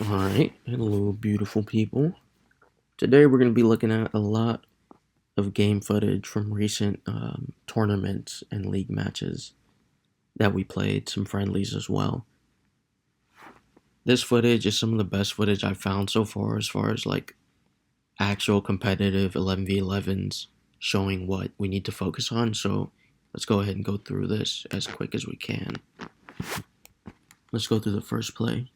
Alright, hello beautiful people. Today we're going to be looking at a lot of game footage from recent tournaments and league matches that we played, some friendlies as well. This footage is some of the best footage I've found so far as like actual competitive 11v11s showing what we need to focus on. So let's go ahead and go through this as quick as we can. Let's go through the first play.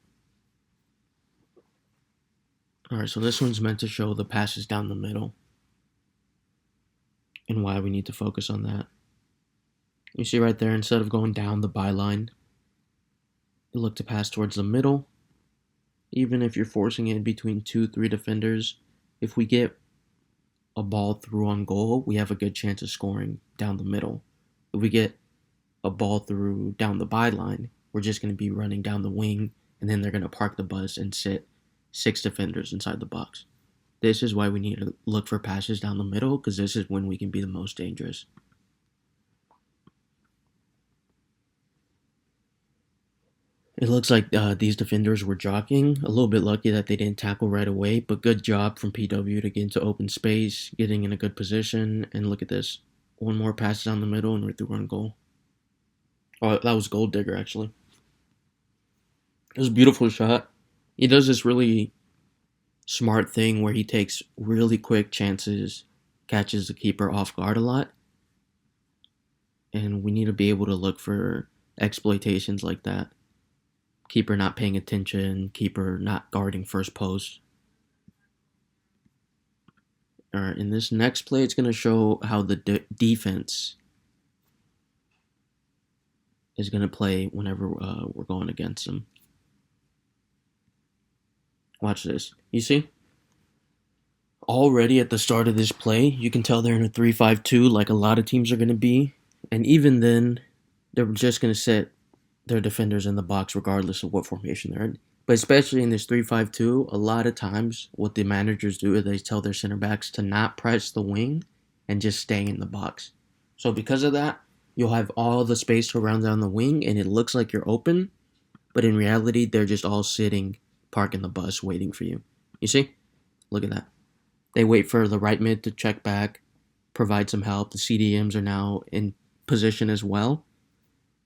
Alright, so this one's meant to show the passes down the middle and why we need to focus on that. You see right there, instead of going down the byline, you look to pass towards the middle. Even if you're forcing it between 2-3 defenders, if we get a ball through on goal, we have a good chance of scoring down the middle. If we get a ball through down the byline, we're just going to be running down the wing, and then they're going to park the bus and sit 6 defenders inside the box. This is why we need to look for passes down the middle, because this is when we can be the most dangerous. It looks like these defenders were jockeying. A little bit lucky that they didn't tackle right away, but good job from PW to get into open space, getting in a good position. And look at this. One more pass down the middle, and we're through on goal. Oh, that was Gold Digger, actually. It was a beautiful shot. He does this really smart thing where he takes really quick chances, catches the keeper off guard a lot. And we need to be able to look for exploitations like that. Keeper not paying attention, keeper not guarding first post. Alright, in this next play, it's going to show how the defense is going to play whenever we're going against them. Watch this. You see? Already at the start of this play, you can tell they're in a 3-5-2 like a lot of teams are going to be. And even then, they're just going to sit their defenders in the box regardless of what formation they're in. But especially in this 3-5-2, a lot of times what the managers do is they tell their center backs to not press the wing and just stay in the box. So because of that, you'll have all the space to round down the wing and it looks like you're open, but in reality, they're just all sitting, parking the bus, waiting for you. You see? Look at that. They wait for the right mid to check back, provide some help. The CDMs are now in position as well.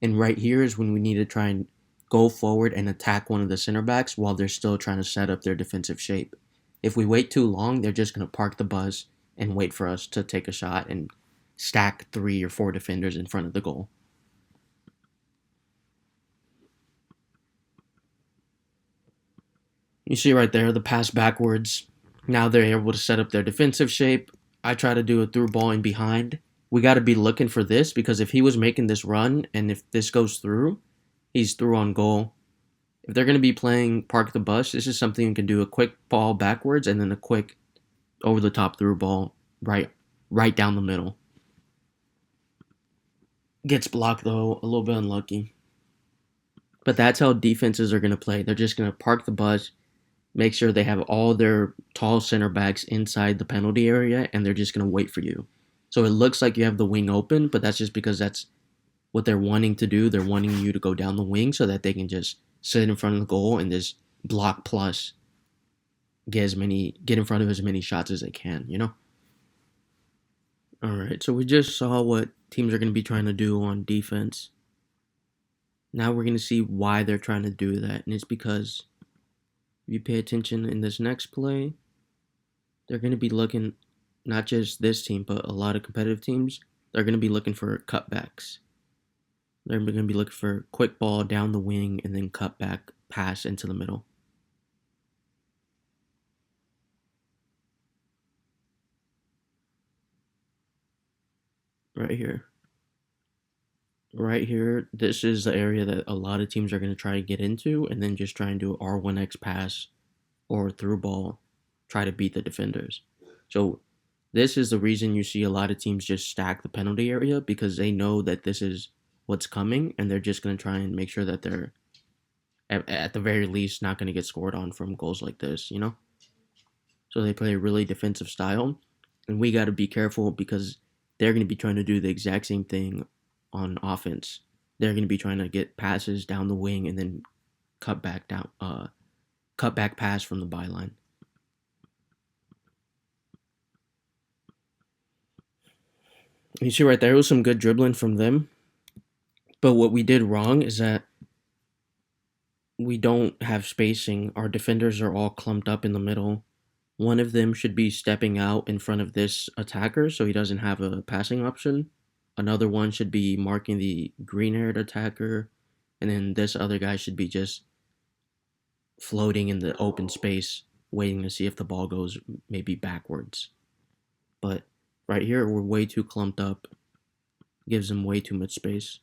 And right here is when we need to try and go forward and attack one of the center backs while they're still trying to set up their defensive shape. If we wait too long, they're just going to park the bus and wait for us to take a shot and stack 3 or 4 defenders in front of the goal. You see right there, the pass backwards. Now they're able to set up their defensive shape. I try to do a through ball in behind. We got to be looking for this because if he was making this run and if this goes through, he's through on goal. If they're going to be playing park the bus, this is something you can do: a quick ball backwards and then a quick over the top through ball right down the middle. Gets blocked though, a little bit unlucky. But that's how defenses are going to play. They're just going to park the bus, make sure they have all their tall center backs inside the penalty area, and they're just going to wait for you. So it looks like you have the wing open, but that's just because that's what they're wanting to do. They're wanting you to go down the wing so that they can just sit in front of the goal and just block plus get in front of as many shots as they can, you know? Alright, so we just saw what teams are going to be trying to do on defense. Now we're going to see why they're trying to do that. And it's because if you pay attention in this next play, they're going to be looking, not just this team, but a lot of competitive teams, they're going to be looking for cutbacks. They're going to be looking for quick ball down the wing and then cut back pass into the middle. Right here. Right here, this is the area that a lot of teams are going to try to get into and then just try and do R1X pass or through ball, try to beat the defenders. So this is the reason you see a lot of teams just stack the penalty area because they know that this is what's coming and they're just going to try and make sure that they're at the very least not going to get scored on from goals like this, you know? So they play a really defensive style and we got to be careful because they're going to be trying to do the exact same thing on offense. They're going to be trying to get passes down the wing and then cut back cutback pass from the byline. You see right there was some good dribbling from them. But what we did wrong is that we don't have spacing. Our defenders are all clumped up in the middle. One of them should be stepping out in front of this attacker so he doesn't have a passing option. Another one should be marking the green-haired attacker. And then this other guy should be just floating in the open space, waiting to see if the ball goes maybe backwards. But right here, we're way too clumped up. Gives him way too much space.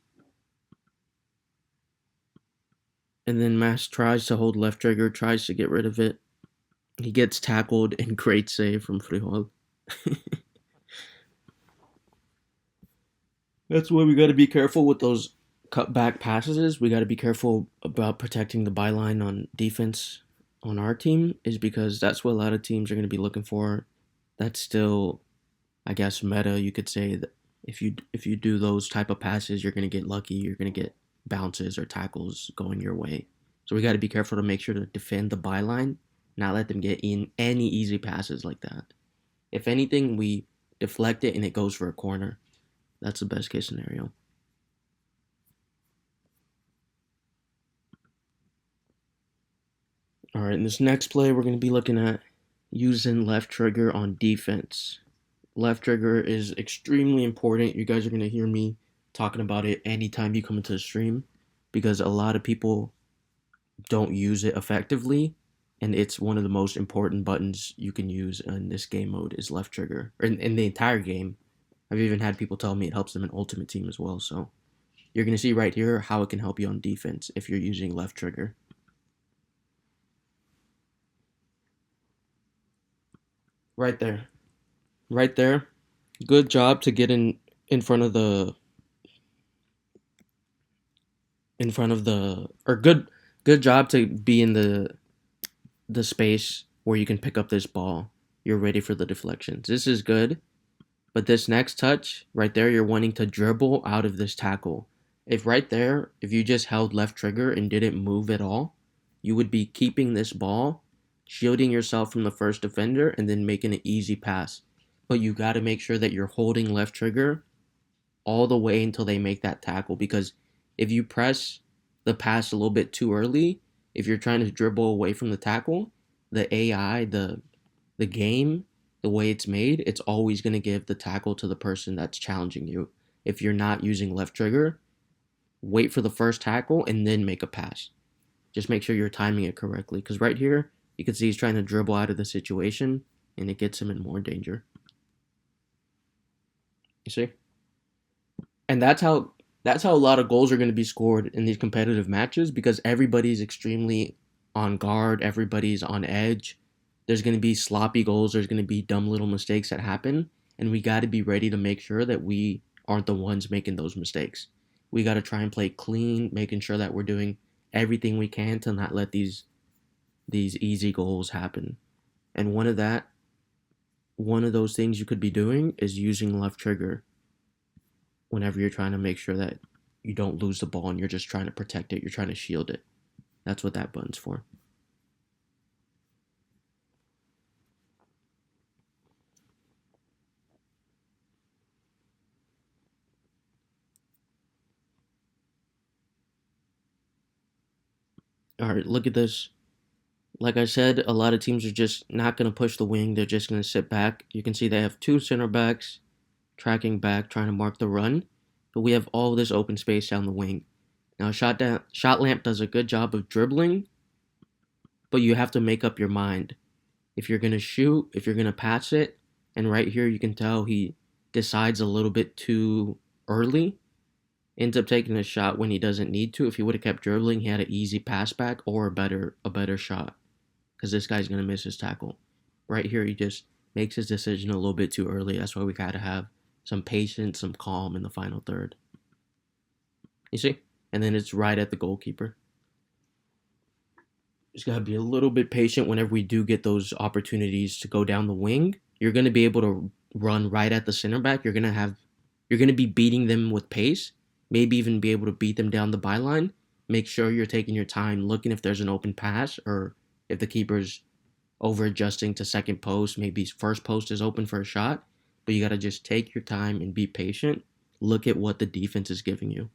And then Mass tries to hold left trigger, tries to get rid of it. He gets tackled and great save from Frijold. That's why we got to be careful with those cutback passes. We got to be careful about protecting the byline on defense on our team, is because that's what a lot of teams are going to be looking for. That's still, I guess, meta. You could say that if you do those type of passes, you're going to get lucky. You're going to get bounces or tackles going your way. So we got to be careful to make sure to defend the byline, not let them get in any easy passes like that. If anything, we deflect it and it goes for a corner. That's the best case scenario. All right, in this next play, we're going to be looking at using left trigger on defense. Left trigger is extremely important. You guys are going to hear me talking about it anytime you come into the stream, because a lot of people don't use it effectively, and it's one of the most important buttons you can use in this game mode is left trigger, or in the entire game. I've even had people tell me it helps them in Ultimate Team as well, so you're going to see right here how it can help you on defense if you're using left trigger. Right there. Right there. Good job to get in front of the or good job to be in the space where you can pick up this ball. You're ready for the deflections. This is good. But this next touch, right there, you're wanting to dribble out of this tackle. If right there, if you just held left trigger and didn't move at all, you would be keeping this ball, shielding yourself from the first defender, and then making an easy pass. But you got to make sure that you're holding left trigger all the way until they make that tackle. Because if you press the pass a little bit too early, if you're trying to dribble away from the tackle, the AI, the game, the way it's made, it's always going to give the tackle to the person that's challenging you. If you're not using left trigger, wait for the first tackle and then make a pass. Just make sure you're timing it correctly, because right here, you can see he's trying to dribble out of the situation, and it gets him in more danger. You see? And that's how a lot of goals are going to be scored in these competitive matches, because everybody's extremely on guard, everybody's on edge. There's going to be sloppy goals, there's going to be dumb little mistakes that happen, and we got to be ready to make sure that we aren't the ones making those mistakes. We got to try and play clean, making sure that we're doing everything we can to not let these easy goals happen. And one of those things you could be doing is using left trigger whenever you're trying to make sure that you don't lose the ball and you're just trying to protect it, you're trying to shield it. That's what that button's for. All right, look at this. Like I said, a lot of teams are just not going to push the wing. They're just going to sit back. You can see they have two center backs tracking back, trying to mark the run. But we have all this open space down the wing. Now, Shot Lamp does a good job of dribbling, but you have to make up your mind. If you're going to shoot, if you're going to pass it, and right here you can tell he decides a little bit too early, ends up taking a shot when he doesn't need to. If he would have kept dribbling, he had an easy pass back or a better shot, because this guy's going to miss his tackle. Right here, he just makes his decision a little bit too early. That's why we got to have some patience, some calm in the final third. You see? And then it's right at the goalkeeper. Just got to be a little bit patient whenever we do get those opportunities to go down the wing. You're going to be able to run right at the center back. You're going to be beating them with pace, maybe even be able to beat them down the byline. Make sure you're taking your time, looking if there's an open pass or if the keeper's over adjusting to second post, maybe first post is open for a shot, but you got to just take your time and be patient. Look at what the defense is giving you.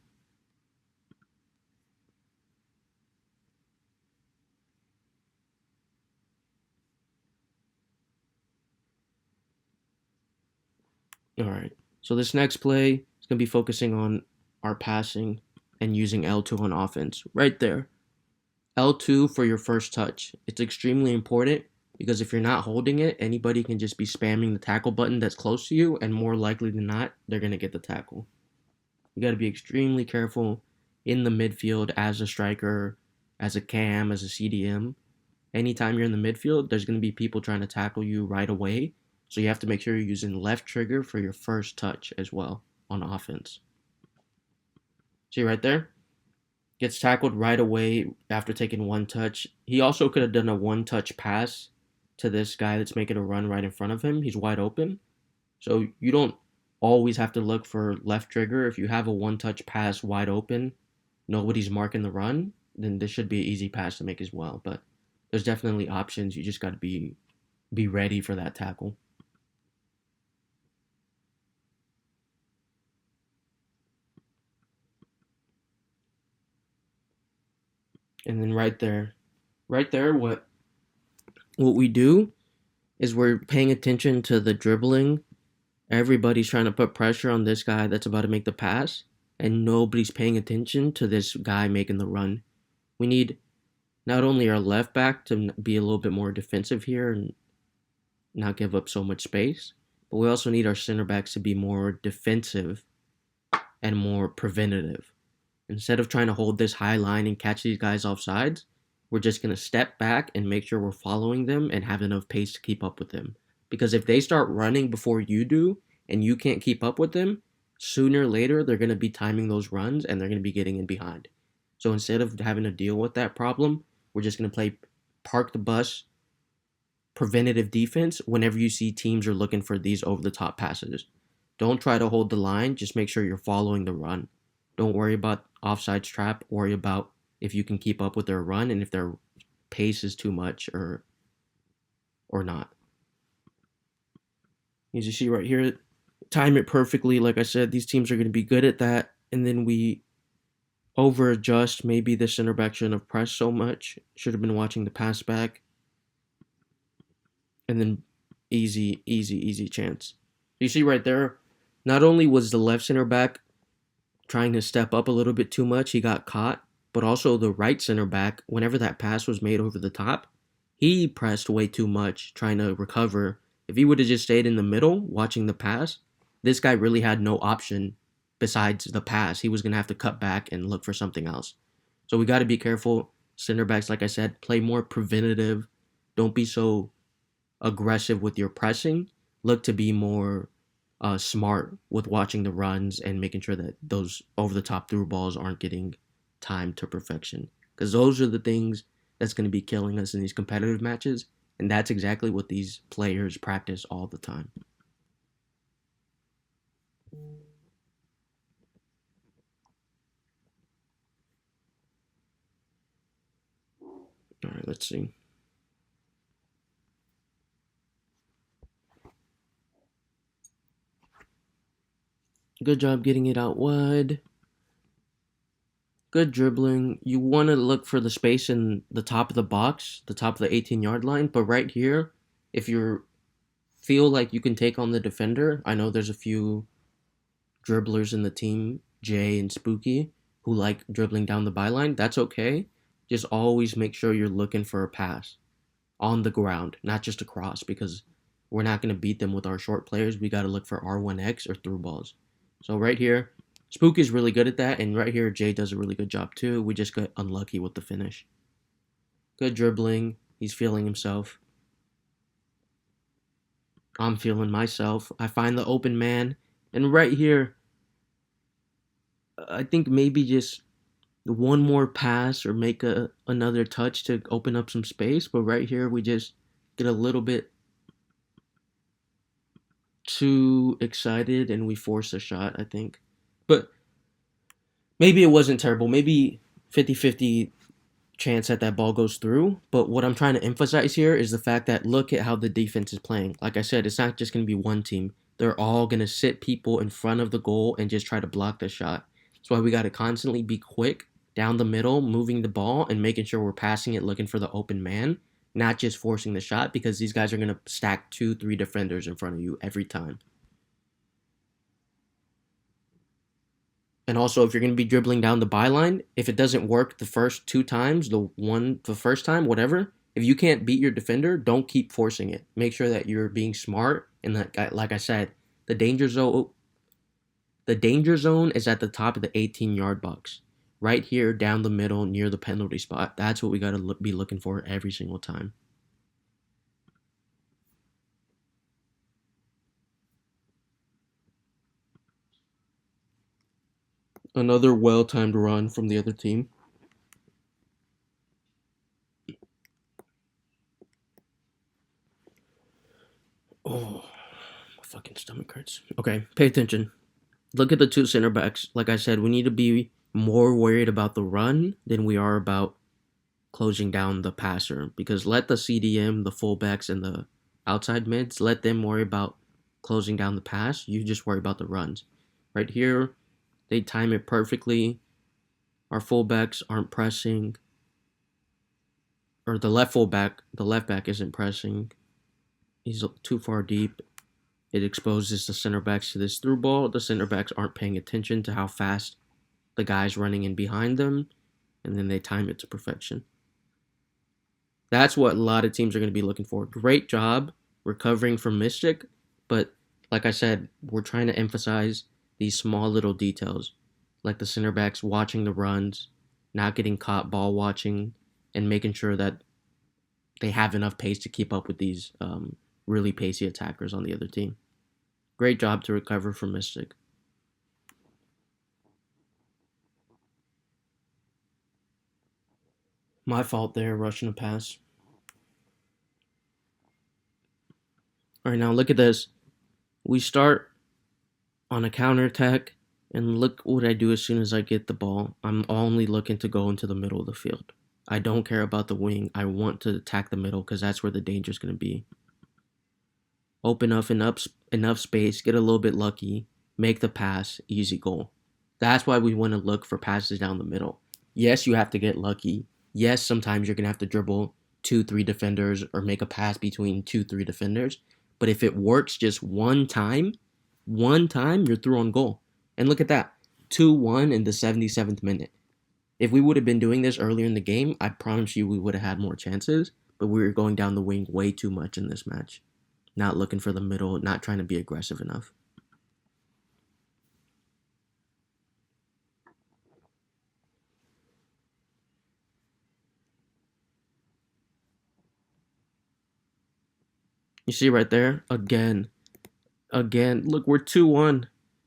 All right. So this next play is going to be focusing on our passing and using L2 on offense. Right there. L2 for your first touch. It's extremely important because if you're not holding it, anybody can just be spamming the tackle button that's close to you, and more likely than not, they're going to get the tackle. You got to be extremely careful in the midfield as a striker, as a cam, as a CDM. Anytime you're in the midfield, there's going to be people trying to tackle you right away. So you have to make sure you're using left trigger for your first touch as well on offense. See right there? Gets tackled right away after taking one touch. He also could have done a one-touch pass to this guy that's making a run right in front of him. He's wide open. So you don't always have to look for left trigger. If you have a one-touch pass wide open, nobody's marking the run, then this should be an easy pass to make as well. But there's definitely options. You just got to be ready for that tackle. And then right there, what we do is we're paying attention to the dribbling. Everybody's trying to put pressure on this guy that's about to make the pass, and nobody's paying attention to this guy making the run. We need not only our left back to be a little bit more defensive here and not give up so much space, but we also need our center backs to be more defensive and more preventative. Instead of trying to hold this high line and catch these guys off sides, we're just going to step back and make sure we're following them and have enough pace to keep up with them. Because if they start running before you do and you can't keep up with them, sooner or later they're going to be timing those runs and they're going to be getting in behind. So instead of having to deal with that problem, we're just going to play park the bus, preventative defense whenever you see teams are looking for these over the top passes. Don't try to hold the line, just make sure you're following the run. Don't worry about offsides trap, worry about if you can keep up with their run and if their pace is too much or not. As you see right here, time it perfectly. Like I said, these teams are going to be good at that. And then we over adjust. Maybe the center back shouldn't have pressed so much. Should have been watching the pass back. And then easy chance. You see right there, not only was the left center back trying to step up a little bit too much, he got caught, but also the right center back, whenever that pass was made over the top, he pressed way too much trying to recover. If he would have just stayed in the middle watching the pass, this guy really had no option besides the pass. He was going to have to cut back and look for something else. So we got to be careful. Center backs, like I said, play more preventative. Don't be so aggressive with your pressing. Look to be more smart with watching the runs and making sure that those over the top through balls aren't getting timed to perfection. Because those are the things that's going to be killing us in these competitive matches. And that's exactly what these players practice all the time. All right, let's see. Good job getting it out wide. Good dribbling. You want to look for the space in the top of the box, the top of the 18-yard line. But right here, if you feel like you can take on the defender, I know there's a few dribblers in the team, Jay and Spooky, who like dribbling down the byline. That's okay. Just always make sure you're looking for a pass on the ground, not just a cross, because we're not going to beat them with our short players. We got to look for R1X or through balls. So right here, Spook is really good at that, and right here, Jay does a really good job too. We just got unlucky with the finish. Good dribbling. He's feeling himself. I'm feeling myself. I find the open man, and right here, I think maybe just one more pass or make another touch to open up some space. But right here, we just get a little bit too excited and we force a shot, I think. But maybe it wasn't terrible. Maybe 50-50 chance that that ball goes through. But what I'm trying to emphasize here is the fact that look at how the defense is playing. Like I said, it's not just going to be one team. They're all going to sit people in front of the goal and just try to block the shot. That's why we got to constantly be quick down the middle, moving the ball and making sure we're passing it, looking for the open man, not just forcing the shot because these guys are going to stack 2-3 defenders in front of you every time. And also, if you're going to be dribbling down the byline, if it doesn't work the first 2 times, the first time, whatever, if you can't beat your defender, don't keep forcing it. Make sure that you're being smart and that, like I said, the danger zone. The danger zone is at the top of the 18-yard box, right here down the middle near the penalty spot. That's what we got to be looking for every single time. Another well-timed run from the other team. Oh, my fucking stomach hurts. Okay, pay attention. Look at the 2 center backs. Like I said, we need to be more worried about the run than we are about closing down the passer. Because let the CDM, the fullbacks, and the outside mids, let them worry about closing down the pass. You just worry about the runs. Right here, they time it perfectly. Our fullbacks aren't pressing. Or the left back isn't pressing. He's too far deep. It exposes the center backs to this through ball. The center backs aren't paying attention to how fast the guy's running in behind them, and then they time it to perfection. That's what a lot of teams are going to be looking for. Great job recovering from Mystic, but like I said, we're trying to emphasize these small little details, like the center backs watching the runs, not getting caught ball watching, and making sure that they have enough pace to keep up with these really pacey attackers on the other team. Great job to recover from Mystic. My fault there, rushing a pass. All right, now look at this. We start on a counterattack, and look what I do as soon as I get the ball. I'm only looking to go into the middle of the field. I don't care about the wing. I want to attack the middle because that's where the danger is going to be. Open up enough space, get a little bit lucky, make the pass, easy goal. That's why we want to look for passes down the middle. Yes, you have to get lucky. Yes, sometimes you're going to have to dribble 2-3 defenders or make a pass between 2-3 defenders. But if it works just one time, you're through on goal. And look at that, 2-1 in the 77th minute. If we would have been doing this earlier in the game, I promise you we would have had more chances. But we were going down the wing way too much in this match. Not looking for the middle, not trying to be aggressive enough. You see right there? Again. Look, we're 2-1.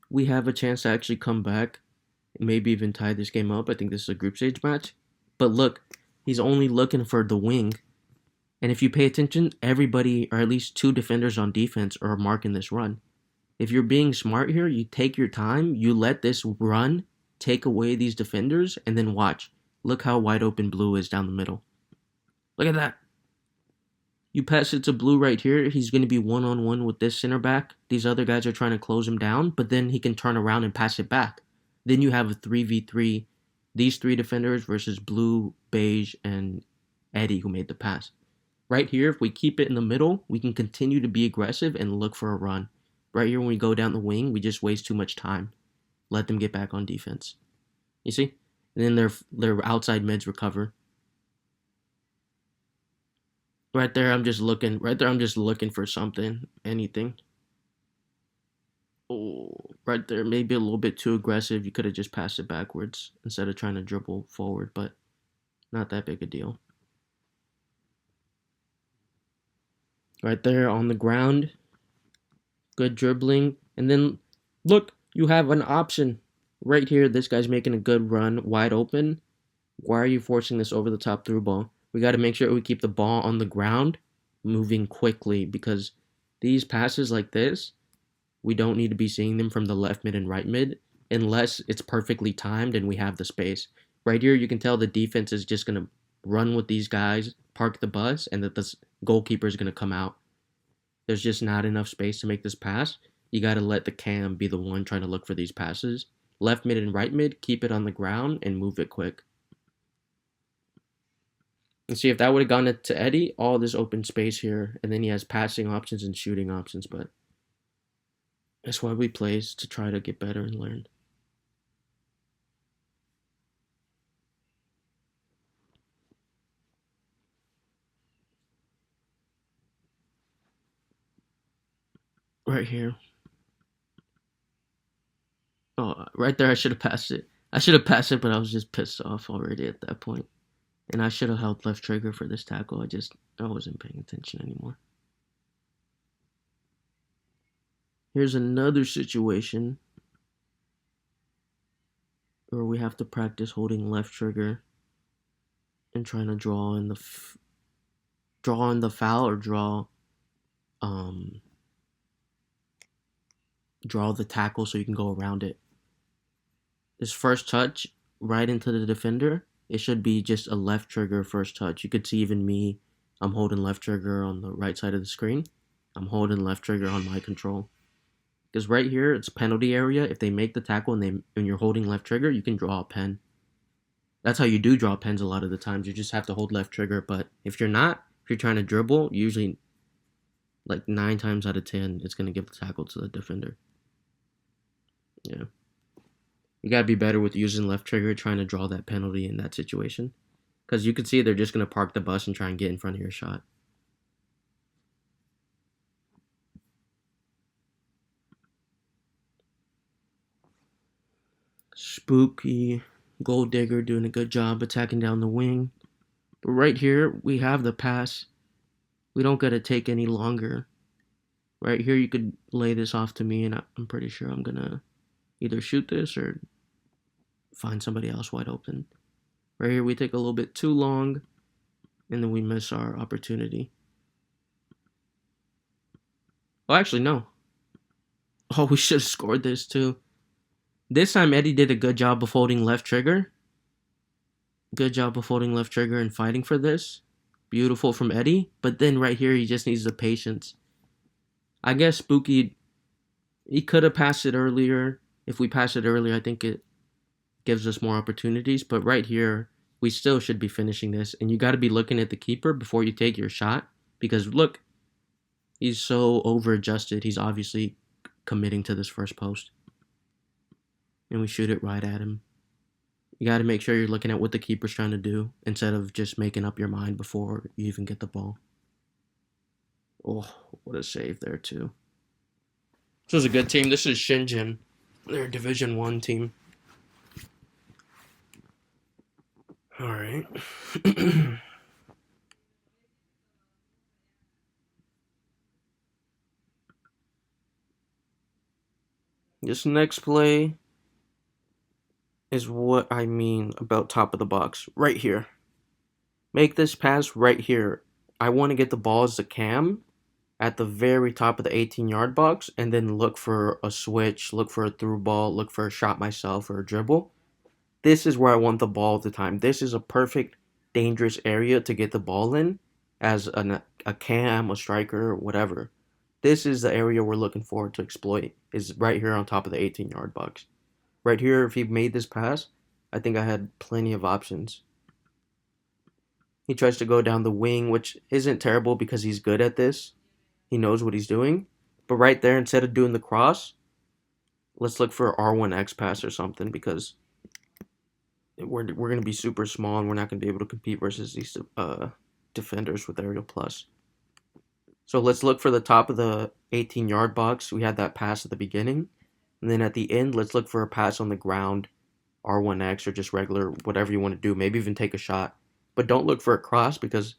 We have a chance to actually come back. Maybe even tie this game up. I think this is a group stage match. But look, he's only looking for the wing. And if you pay attention, everybody, or at least 2 defenders on defense, are marking this run. If you're being smart here, you take your time, you let this run take away these defenders, and then watch. Look how wide open Blue is down the middle. Look at that. You pass it to Blue right here, he's going to be one-on-one with this center back. These other guys are trying to close him down, but then he can turn around and pass it back. Then you have a 3v3, these 3 defenders versus Blue, Beige, and Eddie who made the pass. Right here, if we keep it in the middle, we can continue to be aggressive and look for a run. Right here, when we go down the wing, we just waste too much time. Let them get back on defense. You see? And then their outside mids recover. Right there, I'm just looking for something, anything. Oh, right there, maybe a little bit too aggressive. You could have just passed it backwards instead of trying to dribble forward, but not that big a deal. Right there on the ground. Good dribbling. And then, look, you have an option. Right here, this guy's making a good run, wide open. Why are you forcing this over the top through ball? We got to make sure we keep the ball on the ground, moving quickly, because these passes like this, we don't need to be seeing them from the left mid and right mid, unless it's perfectly timed and we have the space. Right here, you can tell the defense is just going to run with these guys, park the bus, and that the goalkeeper is going to come out. There's just not enough space to make this pass. You got to let the cam be the one trying to look for these passes. Left mid and right mid, keep it on the ground and move it quick. And see, if that would have gone to Eddie, all this open space here, and then he has passing options and shooting options, but that's why we play, is to try to get better and learn. Right here. Oh, right there, I should have passed it. I should have passed it, but I was just pissed off already at that point. And I should have held left trigger for this tackle. I wasn't paying attention anymore. Here's another situation where we have to practice holding left trigger and trying to draw in the foul or draw the tackle so you can go around it. This first touch right into the defender, it should be just a left trigger first touch. You could see even me, I'm holding left trigger on the right side of the screen. I'm holding left trigger on my control. Because right here, it's penalty area. If they make the tackle and you're holding left trigger, you can draw a pen. That's how you do draw pens a lot of the times. You just have to hold left trigger. But if you're not, if you're trying to dribble, usually like 9 times out of 10, it's going to give the tackle to the defender. Yeah. You got to be better with using left trigger, trying to draw that penalty in that situation. Because you can see they're just going to park the bus and try and get in front of your shot. Spooky Gold Digger doing a good job attacking down the wing. But right here, we have the pass. We don't got to take any longer. Right here, you could lay this off to me, and I'm pretty sure I'm going to either shoot this or find somebody else wide open. Right here, we take a little bit too long, and then we miss our opportunity. Oh, actually, no. Oh, we should have scored this, too. This time, Eddie did a good job of holding left trigger. Good job of holding left trigger and fighting for this. Beautiful from Eddie. But then right here, he just needs the patience. I guess Spooky, he could have passed it earlier. If we pass it earlier, I think it gives us more opportunities. But right here, we still should be finishing this. And you got to be looking at the keeper before you take your shot. Because look, he's so over-adjusted. He's obviously committing to this first post. And we shoot it right at him. You got to make sure you're looking at what the keeper's trying to do instead of just making up your mind before you even get the ball. Oh, what a save there, too. This was a good team. This is Shenzhen. They're a Division 1 team. All right. This next play is what I mean about top of the box. Right here. Make this pass right here. I want to get the ball as the cam at the very top of the 18-yard box and then look for a switch, look for a through ball, look for a shot myself or a dribble. This is where I want the ball at the time. This is a perfect, dangerous area to get the ball in as a cam, a striker, whatever. This is the area we're looking for to exploit, is right here on top of the 18-yard box. Right here, if he made this pass, I think I had plenty of options. He tries to go down the wing, which isn't terrible because he's good at this. He knows what he's doing. But right there, instead of doing the cross, let's look for R1X pass or something because we're going to be super small and we're not going to be able to compete versus these defenders with aerial plus. So let's look for the top of the 18-yard box. We had that pass at the beginning. And then at the end, let's look for a pass on the ground, R1X or just regular, whatever you want to do. Maybe even take a shot. But don't look for a cross because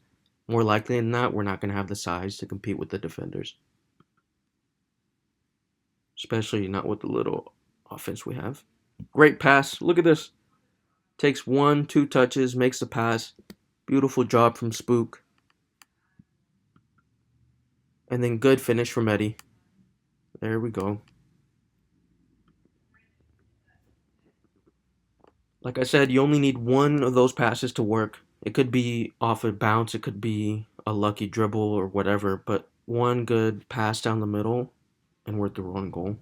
more likely than not, we're not going to have the size to compete with the defenders. Especially not with the little offense we have. Great pass. Look at this. Takes 1-2 touches, makes the pass. Beautiful job from Spook. And then good finish from Eddie. There we go. Like I said, you only need one of those passes to work. It could be off a bounce, it could be a lucky dribble or whatever, but one good pass down the middle and we're through on goal.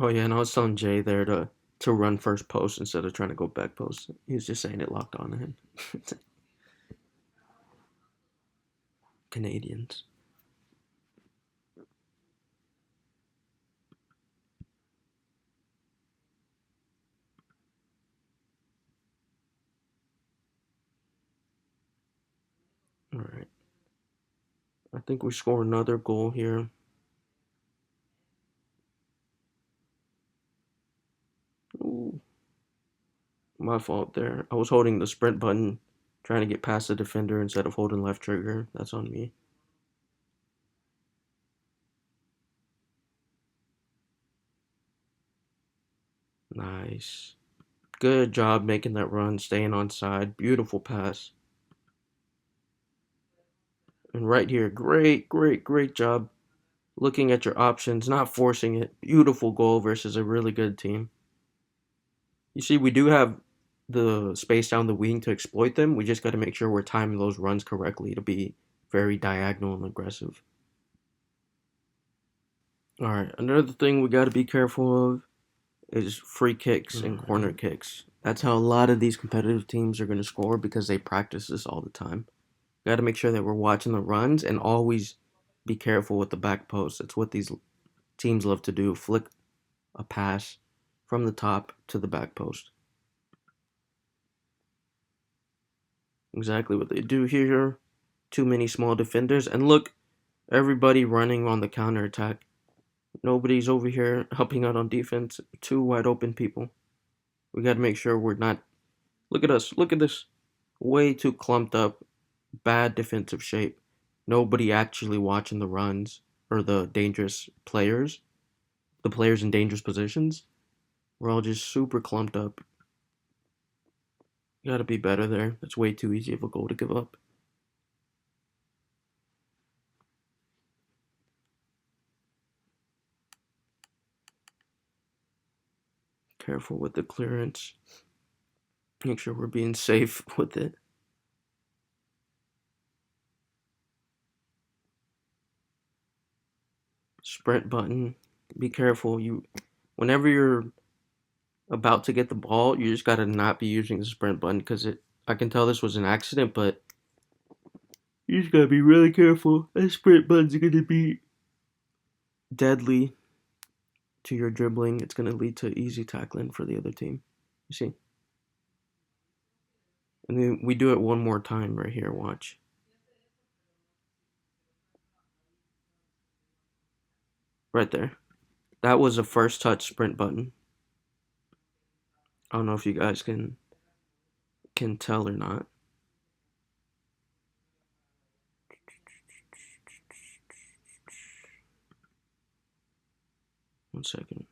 Oh yeah, and I was telling Jay there to run first post instead of trying to go back post. He was just saying it locked on to him. Canadians. All right. I think we score another goal here. Ooh, my fault there. I was holding the sprint button, trying to get past the defender instead of holding left trigger. That's on me. Nice. Good job making that run, staying on side. Beautiful pass. And right here, great job looking at your options, not forcing it. Beautiful goal versus a really good team. You see, we do have the space down the wing to exploit them. We just got to make sure we're timing those runs correctly to be very diagonal and aggressive. All right, another thing we got to be careful of is free kicks and corner kicks. That's how a lot of these competitive teams are going to score because they practice this all the time. Got to make sure that we're watching the runs and always be careful with the back post. That's what these teams love to do, flick a pass from the top to the back post. Exactly what they do here. Too many small defenders. And look, everybody running on the counter attack. Nobody's over here helping out on defense. Two wide open people. We got to make sure we're not. Look at us. Look at this. Way too clumped up. Bad defensive shape. Nobody actually watching the runs or the dangerous players. The players in dangerous positions. We're all just super clumped up. Got to be better there. That's way too easy of a goal to give up. Careful with the clearance. Make sure we're being safe with it. Sprint button. Be careful. Whenever you're about to get the ball, you just gotta not be using the sprint button because it. I can tell this was an accident, but you just gotta be really careful. That sprint button's gonna be deadly to your dribbling. It's gonna lead to easy tackling for the other team. You see? And then we do it one more time right here. Watch. Right there. That was a first touch sprint button. I don't know if you guys can tell or not. One second.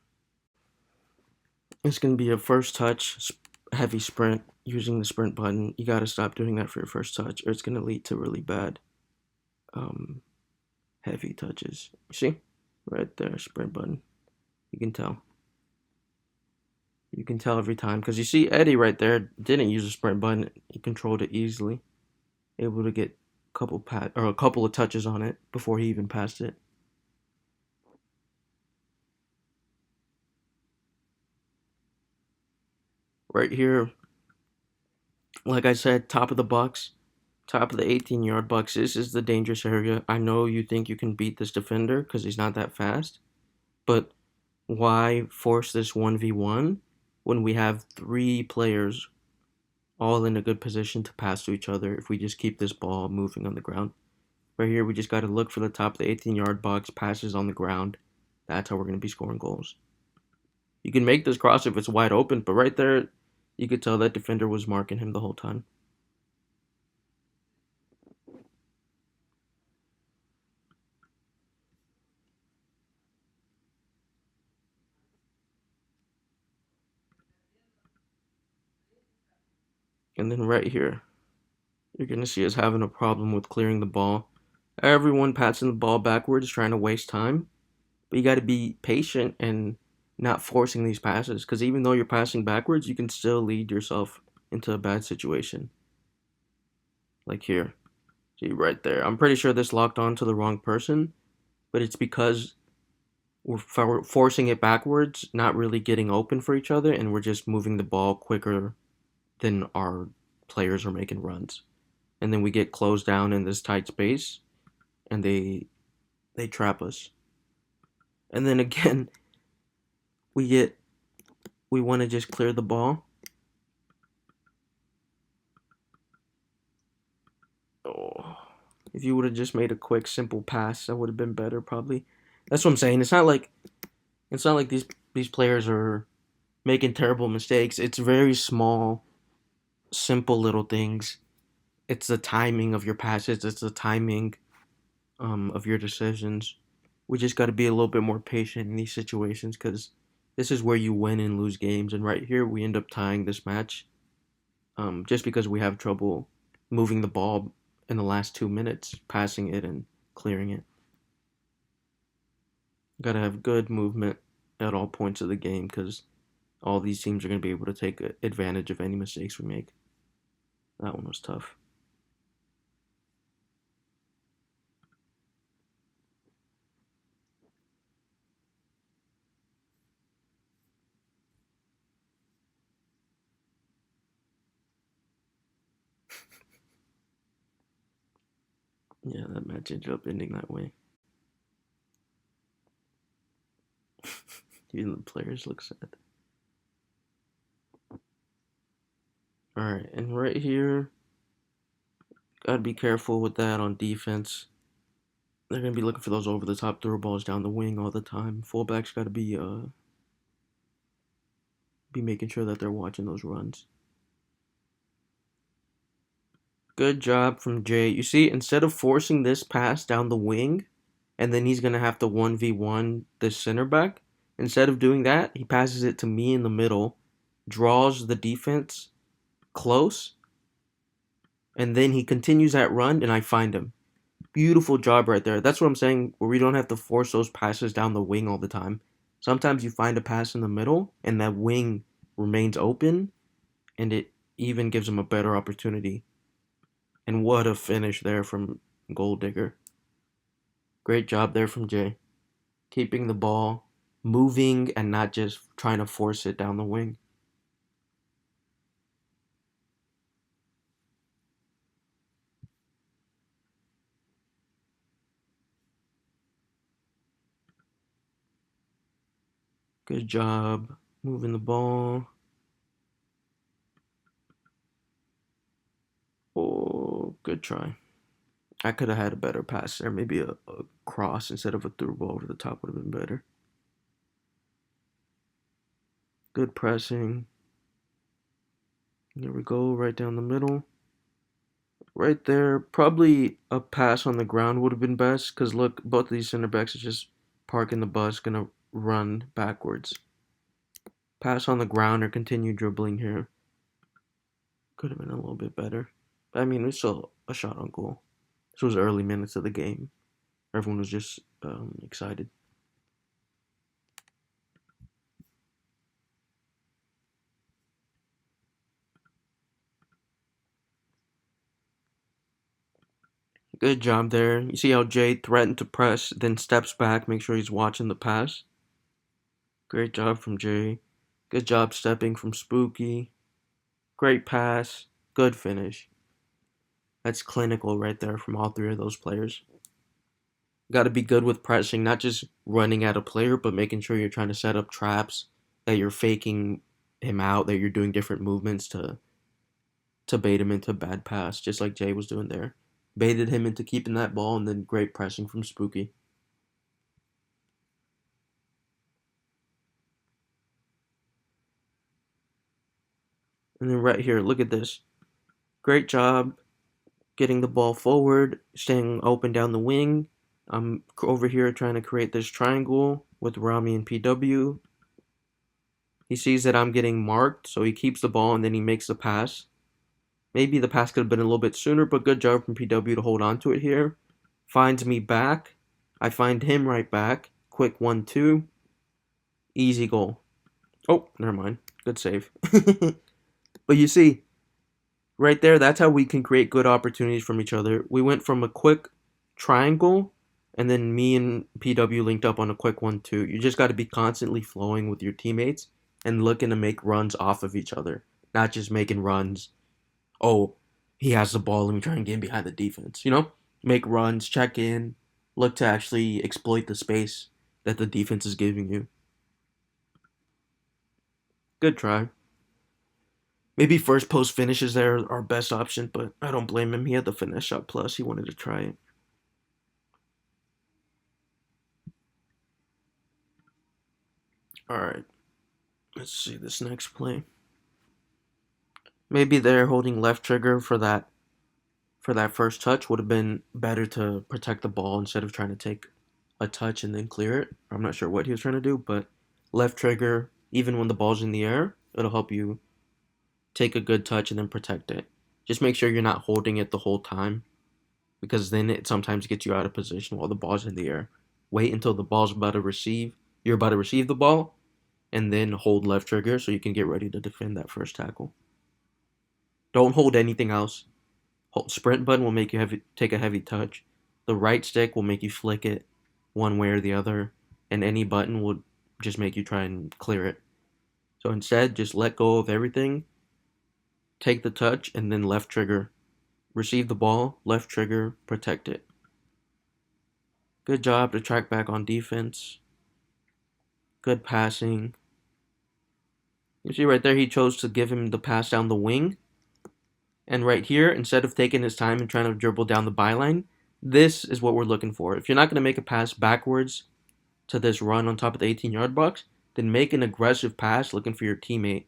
It's going to be a first touch, heavy sprint using the sprint button. You got to stop doing that for your first touch, or it's going to lead to really bad um, heavy touches. You see? Right there, sprint button. You can tell. You can tell every time. Because you see Eddie right there didn't use a sprint button. He controlled it easily. Able to get a couple of touches on it before he even passed it. Right here, like I said, top of the box, top of the 18-yard box. This is the dangerous area. I know you think you can beat this defender because he's not that fast, but why force this 1v1 when we have three players all in a good position to pass to each other if we just keep this ball moving on the ground? Right here, we just got to look for the top of the 18-yard box, passes on the ground. That's how we're going to be scoring goals. You can make this cross if it's wide open, but right there, you could tell that defender was marking him the whole time. And then right here, You're going to see us having a problem with clearing the ball. Everyone passing the ball backwards, trying to waste time. But you got to be patient and not forcing these passes, because even though you're passing backwards, you can still lead yourself into a bad situation. Like here. See, right there. I'm pretty sure this locked on to the wrong person, but it's because we're forcing it backwards, not really getting open for each other, and we're just moving the ball quicker than our players are making runs. And then we get closed down in this tight space, and they trap us. And then again, we want to just clear the ball. Oh, if you would have just made a quick, simple pass, that would have been better, probably. That's what I'm saying. It's not like these players are making terrible mistakes. It's very small, simple little things. It's the timing of your passes. It's the timing of your decisions. We just got to be a little bit more patient in these situations, because this is where you win and lose games. And right here, we end up tying this match, just because we have trouble moving the ball in the last 2 minutes, passing it and clearing it. Got to have good movement at all points of the game, because all these teams are going to be able to take advantage of any mistakes we make. That one was tough. Yeah, that match ended up ending that way. Even the players look sad. Alright, and right here, gotta be careful with that on defense. They're gonna be looking for those over the top throw balls down the wing all the time. Fullbacks gotta be making sure that they're watching those runs. Good job from Jay. You see, instead of forcing this pass down the wing, and then he's gonna have to 1v1 this center back, instead of doing that, he passes it to me in the middle, draws the defense close, and then he continues that run, and I find him. Beautiful job right there. That's what I'm saying, where we don't have to force those passes down the wing all the time. Sometimes you find a pass in the middle, and that wing remains open, and it even gives him a better opportunity. And what a finish there from Goal Digger. Great job there from Jay. Keeping the ball moving and not just trying to force it down the wing. Good job moving the ball. Oh, good try. I could have had a better pass there. Maybe a cross instead of a through ball over the top would have been better. Good pressing. There we go, right down the middle. Right there, probably a pass on the ground would have been best, because look, both of these center backs are just parking the bus, gonna run backwards. Pass on the ground or continue dribbling here. Could have been a little bit better. I mean, it's still a shot on goal. This was early minutes of the game. Everyone was just excited. Good job there. You see how Jay threatened to press, then steps back, make sure he's watching the pass. Great job from Jay. Good job stepping from Spooky. Great pass. Good finish. That's clinical right there from all three of those players. Got to be good with pressing, not just running at a player, but making sure you're trying to set up traps, that you're faking him out, that you're doing different movements to bait him into a bad pass, just like Jay was doing there. Baited him into keeping that ball, and then great pressing from Spooky. And then right here, look at this. Great job getting the ball forward, staying open down the wing. I'm over here trying to create this triangle with Rami and PW. He sees that I'm getting marked, so he keeps the ball and then he makes the pass. Maybe the pass could have been a little bit sooner, but good job from PW to hold on to it here. Finds me back. I find him right back. Quick 1-2. Easy goal. Oh, never mind. Good save. But you see, right there, that's how we can create good opportunities from each other. We went from a quick triangle, and then me and PW linked up on a quick 1-2. You just got to be constantly flowing with your teammates and looking to make runs off of each other, not just making runs. Oh, he has the ball. Let me try and get in behind the defense. Make runs, check in, look to actually exploit the space that the defense is giving you. Good try. Maybe first post finish is our best option, but I don't blame him. He had the finesse shot plus. He wanted to try it. All right. Let's see this next play. Maybe they're holding left trigger for that first touch. Would have been better to protect the ball instead of trying to take a touch and then clear it. I'm not sure what he was trying to do, but left trigger, even when the ball's in the air, it'll help you take a good touch and then protect it. Just make sure you're not holding it the whole time, because then it sometimes gets you out of position while the ball's in the air. Wait until the ball's about to receive. You're about to receive the ball, and then hold left trigger so you can get ready to defend that first tackle. Don't hold anything else. Sprint button will make you take a heavy touch. The right stick will make you flick it one way or the other, and any button will just make you try and clear it. So instead, just let go of everything, take the touch, and then left trigger. Receive the ball, left trigger, protect it. Good job to track back on defense. Good passing. You see right there, he chose to give him the pass down the wing. And right here, instead of taking his time and trying to dribble down the byline, this is what we're looking for. If you're not going to make a pass backwards to this run on top of the 18-yard box, then make an aggressive pass looking for your teammate.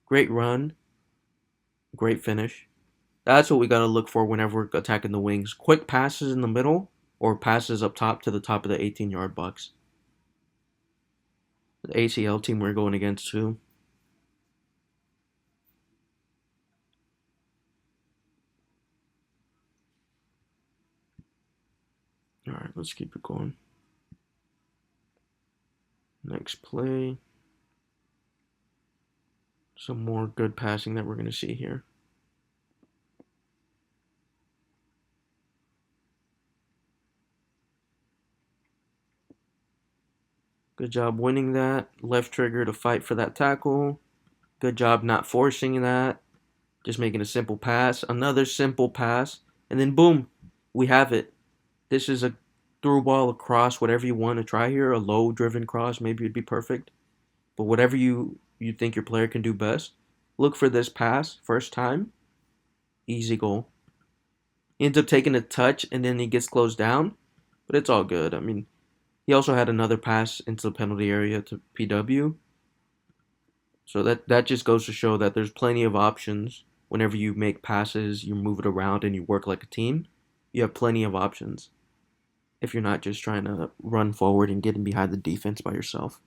Great run. Great finish. That's what we got to look for whenever we're attacking the wings. Quick passes in the middle or passes up top to the top of the 18-yard box. The ACL team we're going against too. All right, let's keep it going. Next play. Some more good passing that we're going to see here. Good job winning that. Left trigger to fight for that tackle. Good job not forcing that. Just making a simple pass. Another simple pass. And then boom, we have it. This is a through ball across, whatever you want to try here. A low driven cross, maybe it'd be perfect. But whatever you think your player can do best. Look for this pass first time. Easy goal. He ends up taking a touch and then he gets closed down. But it's all good. I mean, he also had another pass into the penalty area to PW. So that just goes to show that there's plenty of options. Whenever you make passes, you move it around, and you work like a team, you have plenty of options. If you're not just trying to run forward and get in behind the defense by yourself.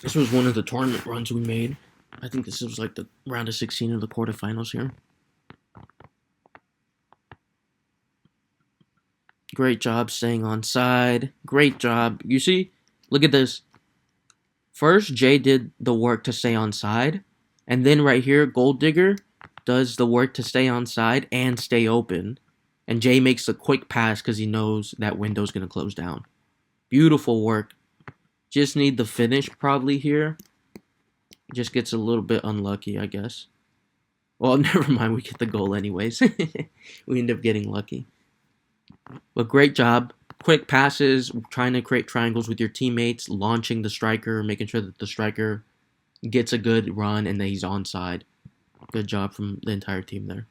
This was one of the tournament runs we made. I think this was like the round of 16 of the quarterfinals here. Great job staying on side. Great job. You see, look at this. First, Jay did the work to stay on side. And then right here, Gold Digger does the work to stay on side and stay open. And Jay makes a quick pass because he knows that window's going to close down. Beautiful work. Just need the finish probably here. Just gets a little bit unlucky, I guess. Well, never mind. We get the goal anyways. We end up getting lucky. But great job. Quick passes, trying to create triangles with your teammates, launching the striker, making sure that the striker gets a good run and that he's onside. Good job from the entire team there.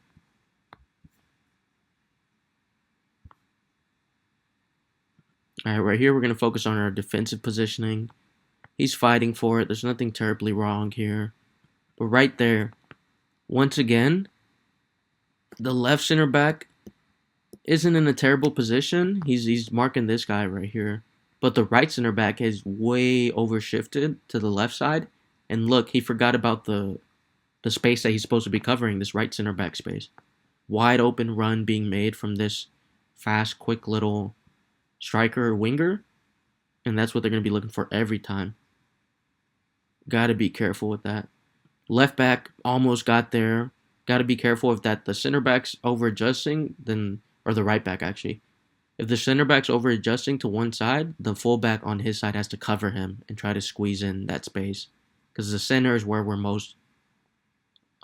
All right, right here we're going to focus on our defensive positioning. He's fighting for it. There's nothing terribly wrong here. But right there, once again, the left center back isn't in a terrible position. He's marking this guy right here. But the right center back is way overshifted to the left side. And look, he forgot about the space that he's supposed to be covering, this right center back space. Wide open run being made from this fast, quick little striker or winger. And that's what they're going to be looking for every time. Got to be careful with that. Left back almost got there. Got to be careful if that the center back's over adjusting, then or the right back actually. If the center back's over adjusting to one side, the fullback on his side has to cover him and try to squeeze in that space, because the center is where we're most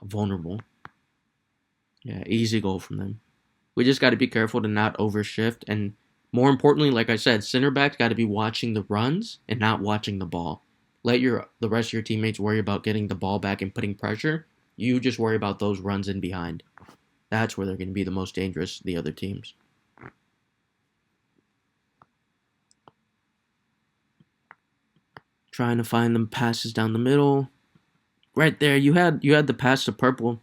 vulnerable. Yeah, easy goal from them. We just got to be careful to not overshift, and more importantly, like I said, center backs got to be watching the runs and not watching the ball. Let the rest of your teammates worry about getting the ball back and putting pressure. You just worry about those runs in behind. That's where they're going to be the most dangerous, the other teams. Trying to find them passes down the middle. Right there, you had the pass to Purple.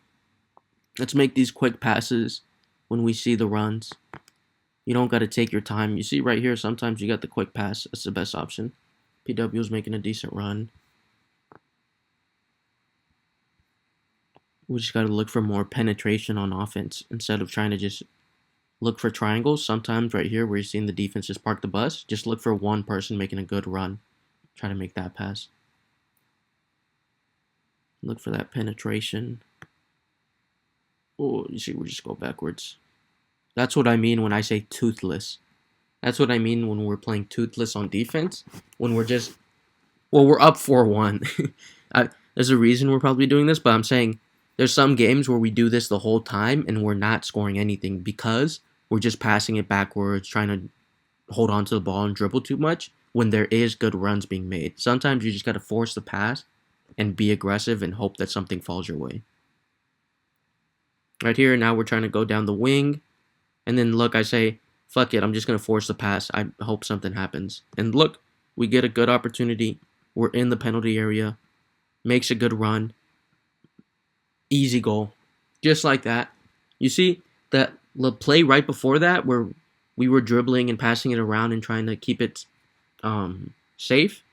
Let's make these quick passes when we see the runs. You don't got to take your time. You see right here, sometimes you got the quick pass. That's the best option. PW is making a decent run. We just got to look for more penetration on offense instead of trying to just look for triangles. Sometimes right here where you're seeing the defense just park the bus, just look for one person making a good run. Try to make that pass. Look for that penetration. Oh, you see, we just go backwards. That's what I mean when I say toothless. That's what I mean when we're playing toothless on defense. When we're just, well, we're up 4-1. There's a reason we're probably doing this, but I'm saying there's some games where we do this the whole time and we're not scoring anything because we're just passing it backwards, trying to hold on to the ball and dribble too much when there is good runs being made. Sometimes you just got to force the pass and be aggressive and hope that something falls your way. Right here, now we're trying to go down the wing. And then look, I say, fuck it, I'm just going to force the pass. I hope something happens. And look, we get a good opportunity. We're in the penalty area. Makes a good run. Easy goal. Just like that. You see, that the play right before that where we were dribbling and passing it around and trying to keep it safe,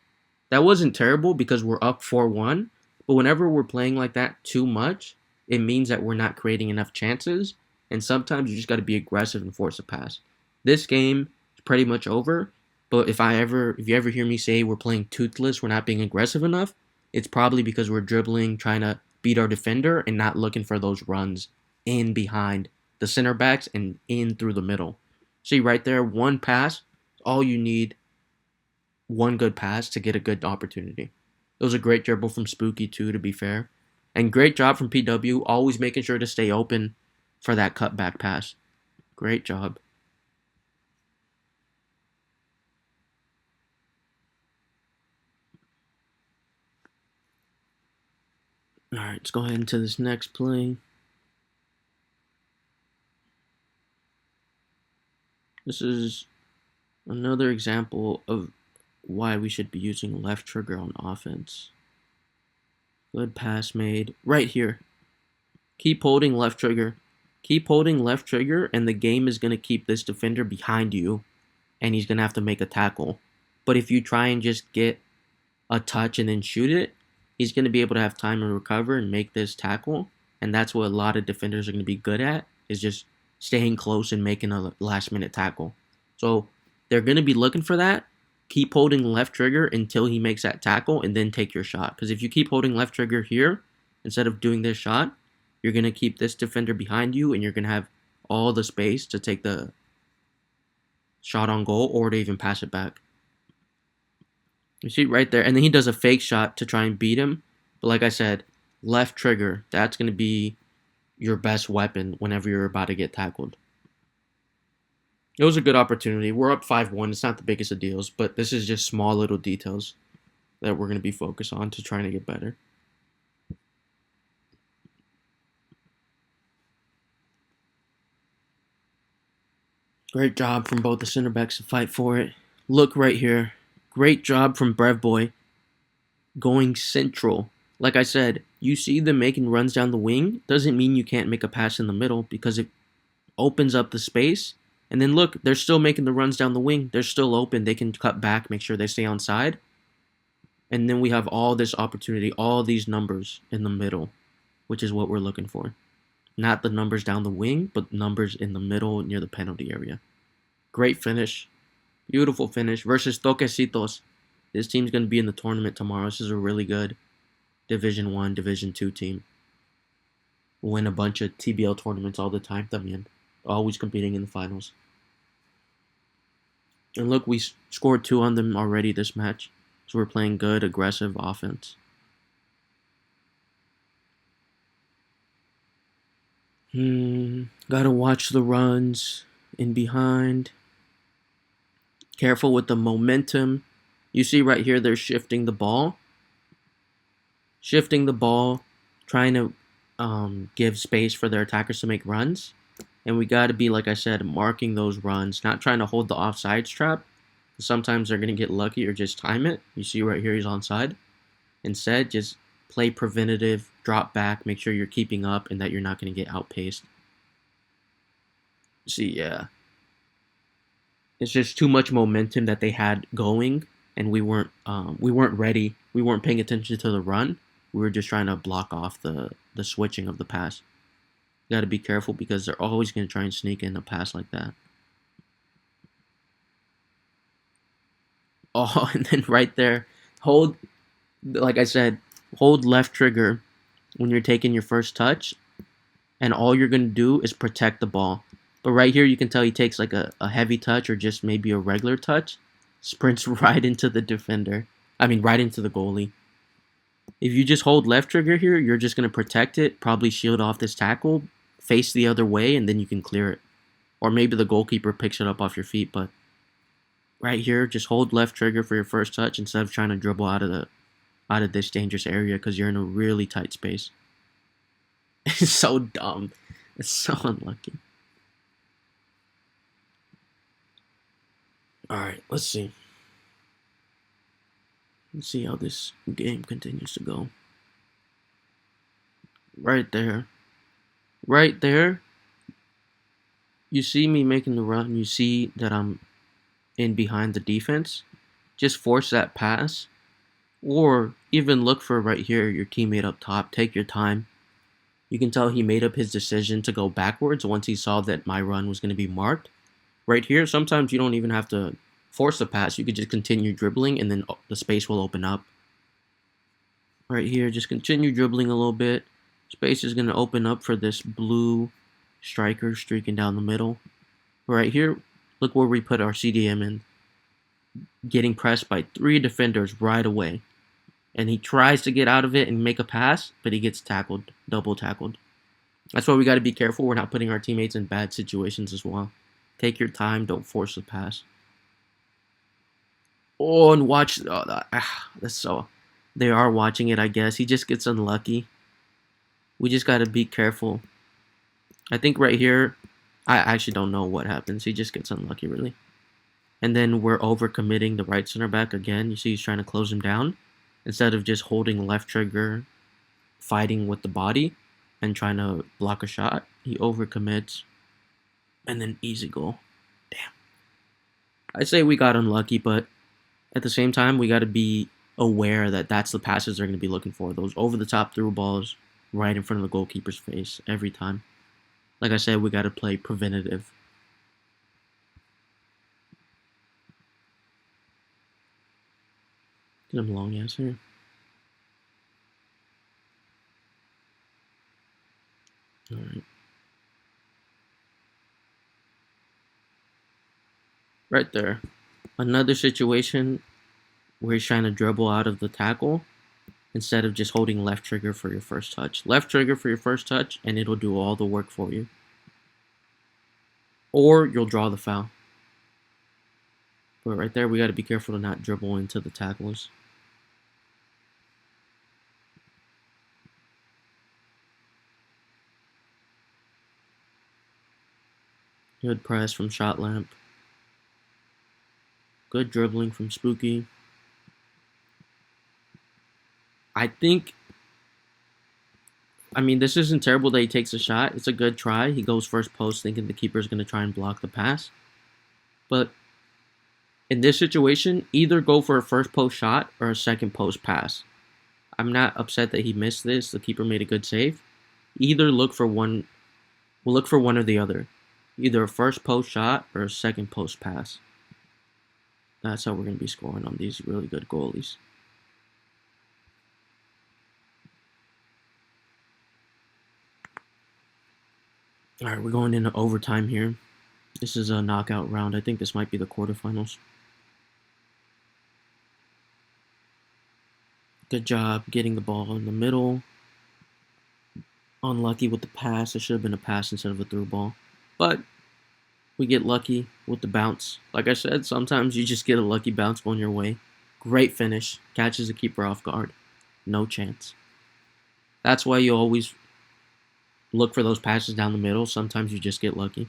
that wasn't terrible because we're up 4-1. But whenever we're playing like that too much, it means that we're not creating enough chances. And sometimes you just got to be aggressive and force a pass. This game is pretty much over. But if you ever hear me say we're playing toothless, we're not being aggressive enough, it's probably because we're dribbling, trying to beat our defender, and not looking for those runs in behind the center backs and in through the middle. See right there, one pass, all you need, one good pass to get a good opportunity. It was a great dribble from Spooky too, to be fair. And great job from PW, always making sure to stay open for that cutback pass. Great job. Alright, let's go ahead into this next play. This is another example of why we should be using left trigger on offense. Good pass made. Right here. Keep holding left trigger. Keep holding left trigger, and the game is going to keep this defender behind you, and he's going to have to make a tackle. But if you try and just get a touch and then shoot it, he's going to be able to have time to recover and make this tackle, and that's what a lot of defenders are going to be good at, is just staying close and making a last-minute tackle. So they're going to be looking for that. Keep holding left trigger until he makes that tackle, and then take your shot. Because if you keep holding left trigger here, instead of doing this shot, you're going to keep this defender behind you, and you're going to have all the space to take the shot on goal or to even pass it back. You see right there, and then he does a fake shot to try and beat him. But like I said, left trigger, that's going to be your best weapon whenever you're about to get tackled. It was a good opportunity. We're up 5-1. It's not the biggest of deals, but this is just small little details that we're going to be focused on to trying to get better. Great job from both the center backs to fight for it. Look right here. Great job from Brev Boy going central. Like I said, you see them making runs down the wing. Doesn't mean you can't make a pass in the middle because it opens up the space And then look, they're still making the runs down the wing. They're still open. They can cut back, make sure they stay on side. And then we have all this opportunity, all these numbers in the middle, which is what we're looking for. Not the numbers down the wing, but numbers in the middle near the penalty area. Great finish. Beautiful finish versus Toquecitos. This team's going to be in the tournament tomorrow. This is a really good Division 1, Division 2 team. Win a bunch of TBL tournaments all the time también. Always competing in the finals. And look, we scored 2 on them already this match. So we're playing good, aggressive offense. Gotta watch the runs in behind. Careful with the momentum. You see right here, they're shifting the ball. Trying to give space for their attackers to make runs. And we got to be, like I said, marking those runs, not trying to hold the offsides trap. Sometimes they're going to get lucky or just time it. You see right here, he's onside. Instead, just play preventative, drop back, make sure you're keeping up and that you're not going to get outpaced. See, yeah. It's just too much momentum that they had going, and we weren't ready. We weren't paying attention to the run. We were just trying to block off the switching of the pass. You got to be careful because they're always going to try and sneak in a pass like that. Oh, and then right there, hold, like I said, hold left trigger when you're taking your first touch, and all you're going to do is protect the ball. But right here, you can tell he takes like a heavy touch or just maybe a regular touch, sprints right into the defender. Right into the goalie. If you just hold left trigger here, you're just going to protect it, probably shield off this tackle, face the other way, and then you can clear it. Or maybe the goalkeeper picks it up off your feet, but right here, just hold left trigger for your first touch instead of trying to dribble out of this dangerous area because you're in a really tight space. It's so dumb. It's so unlucky. Alright, let's see. Let's see how this game continues to go. Right there. Right there. You see me making the run. You see that I'm in behind the defense. Just force that pass. Or even look for right here, your teammate up top. Take your time. You can tell he made up his decision to go backwards once he saw that my run was going to be marked. Right here, sometimes you don't even have to force the pass. You could just continue dribbling and then the space will open up. Right here, just continue dribbling a little bit. Space is going to open up for this blue striker streaking down the middle. Right here, look where we put our CDM in. Getting pressed by 3 defenders right away. And he tries to get out of it and make a pass, but he gets tackled, double tackled. That's why we got to be careful. We're not putting our teammates in bad situations as well. Take your time. Don't force the pass. Oh, and watch. That's so. They are watching it, I guess. He just gets unlucky. We just got to be careful. I think right here, I actually don't know what happens. He just gets unlucky, really. And then we're overcommitting the right center back again. You see he's trying to close him down. Instead of just holding left trigger, fighting with the body, and trying to block a shot, he overcommits. And then easy goal. Damn. I'd say we got unlucky, but at the same time, we got to be aware that that's the passes they're going to be looking for. Those over-the-top through balls right in front of the goalkeeper's face every time. Like I said, we got to play preventative. Get him long ass here. Alright. Right there. Another situation where he's trying to dribble out of the tackle instead of just holding left trigger for your first touch. Left trigger for your first touch and it'll do all the work for you. Or you'll draw the foul. But right there, we got to be careful to not dribble into the tackles. Good press from Shot Lamp. Good dribbling from Spooky. I think I mean, this isn't terrible that he takes a shot. It's a good try. He goes first post thinking the keeper's going to try and block the pass. But in this situation, either go for a first post shot or a second post pass. I'm not upset that he missed this. The keeper made a good save. Either look for one. We'll look for one or the other. Either a first post shot or a second post pass. That's how we're going to be scoring on these really good goalies. All right, we're going into overtime here. This is a knockout round. I think this might be the quarterfinals. Good job getting the ball in the middle. Unlucky with the pass. It should have been a pass instead of a through ball. But we get lucky with the bounce. Like I said, sometimes you just get a lucky bounce going your way. Great finish. Catches the keeper off guard. No chance. That's why you always look for those passes down the middle. Sometimes you just get lucky.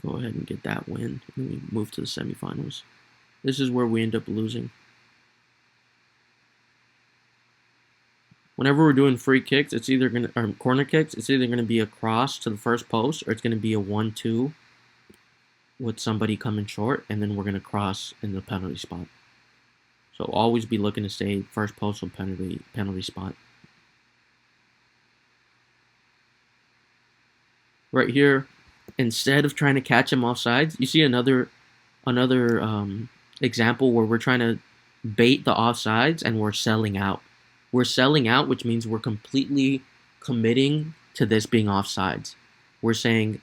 Go ahead and get that win. And we move to the semifinals. This is where we end up losing. Whenever we're doing free kicks, it's either gonna or corner kicks, it's either gonna be a cross to the first post or it's gonna be a 1-2 with somebody coming short, and then we're gonna cross in the penalty spot. So always be looking to stay first post or penalty spot. Right here, instead of trying to catch him offsides, you see another example where we're trying to bait the offsides and we're selling out. We're selling out, which means we're completely committing to this being offsides. We're saying,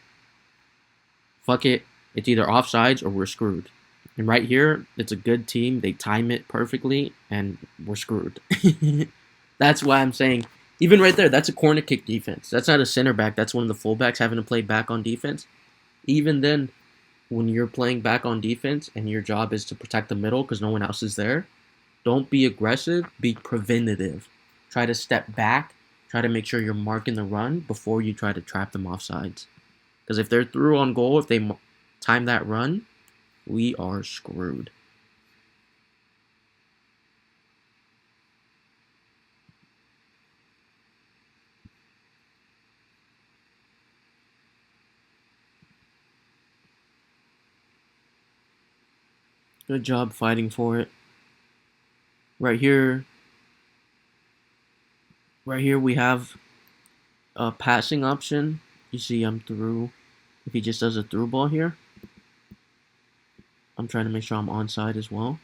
fuck it, it's either offsides or we're screwed. And right here, it's a good team. They time it perfectly, and we're screwed. That's why I'm saying, even right there, that's a corner kick defense. That's not a center back. That's one of the fullbacks having to play back on defense. Even then, when you're playing back on defense and your job is to protect the middle because no one else is there, don't be aggressive. Be preventative. Try to step back. Try to make sure you're marking the run before you try to trap them offsides. Because if they're through on goal, if they time that run, we are screwed. Good job fighting for it. Right here we have a passing option. You see I'm through. If he just does a through ball here, I'm trying to make sure I'm onside as well.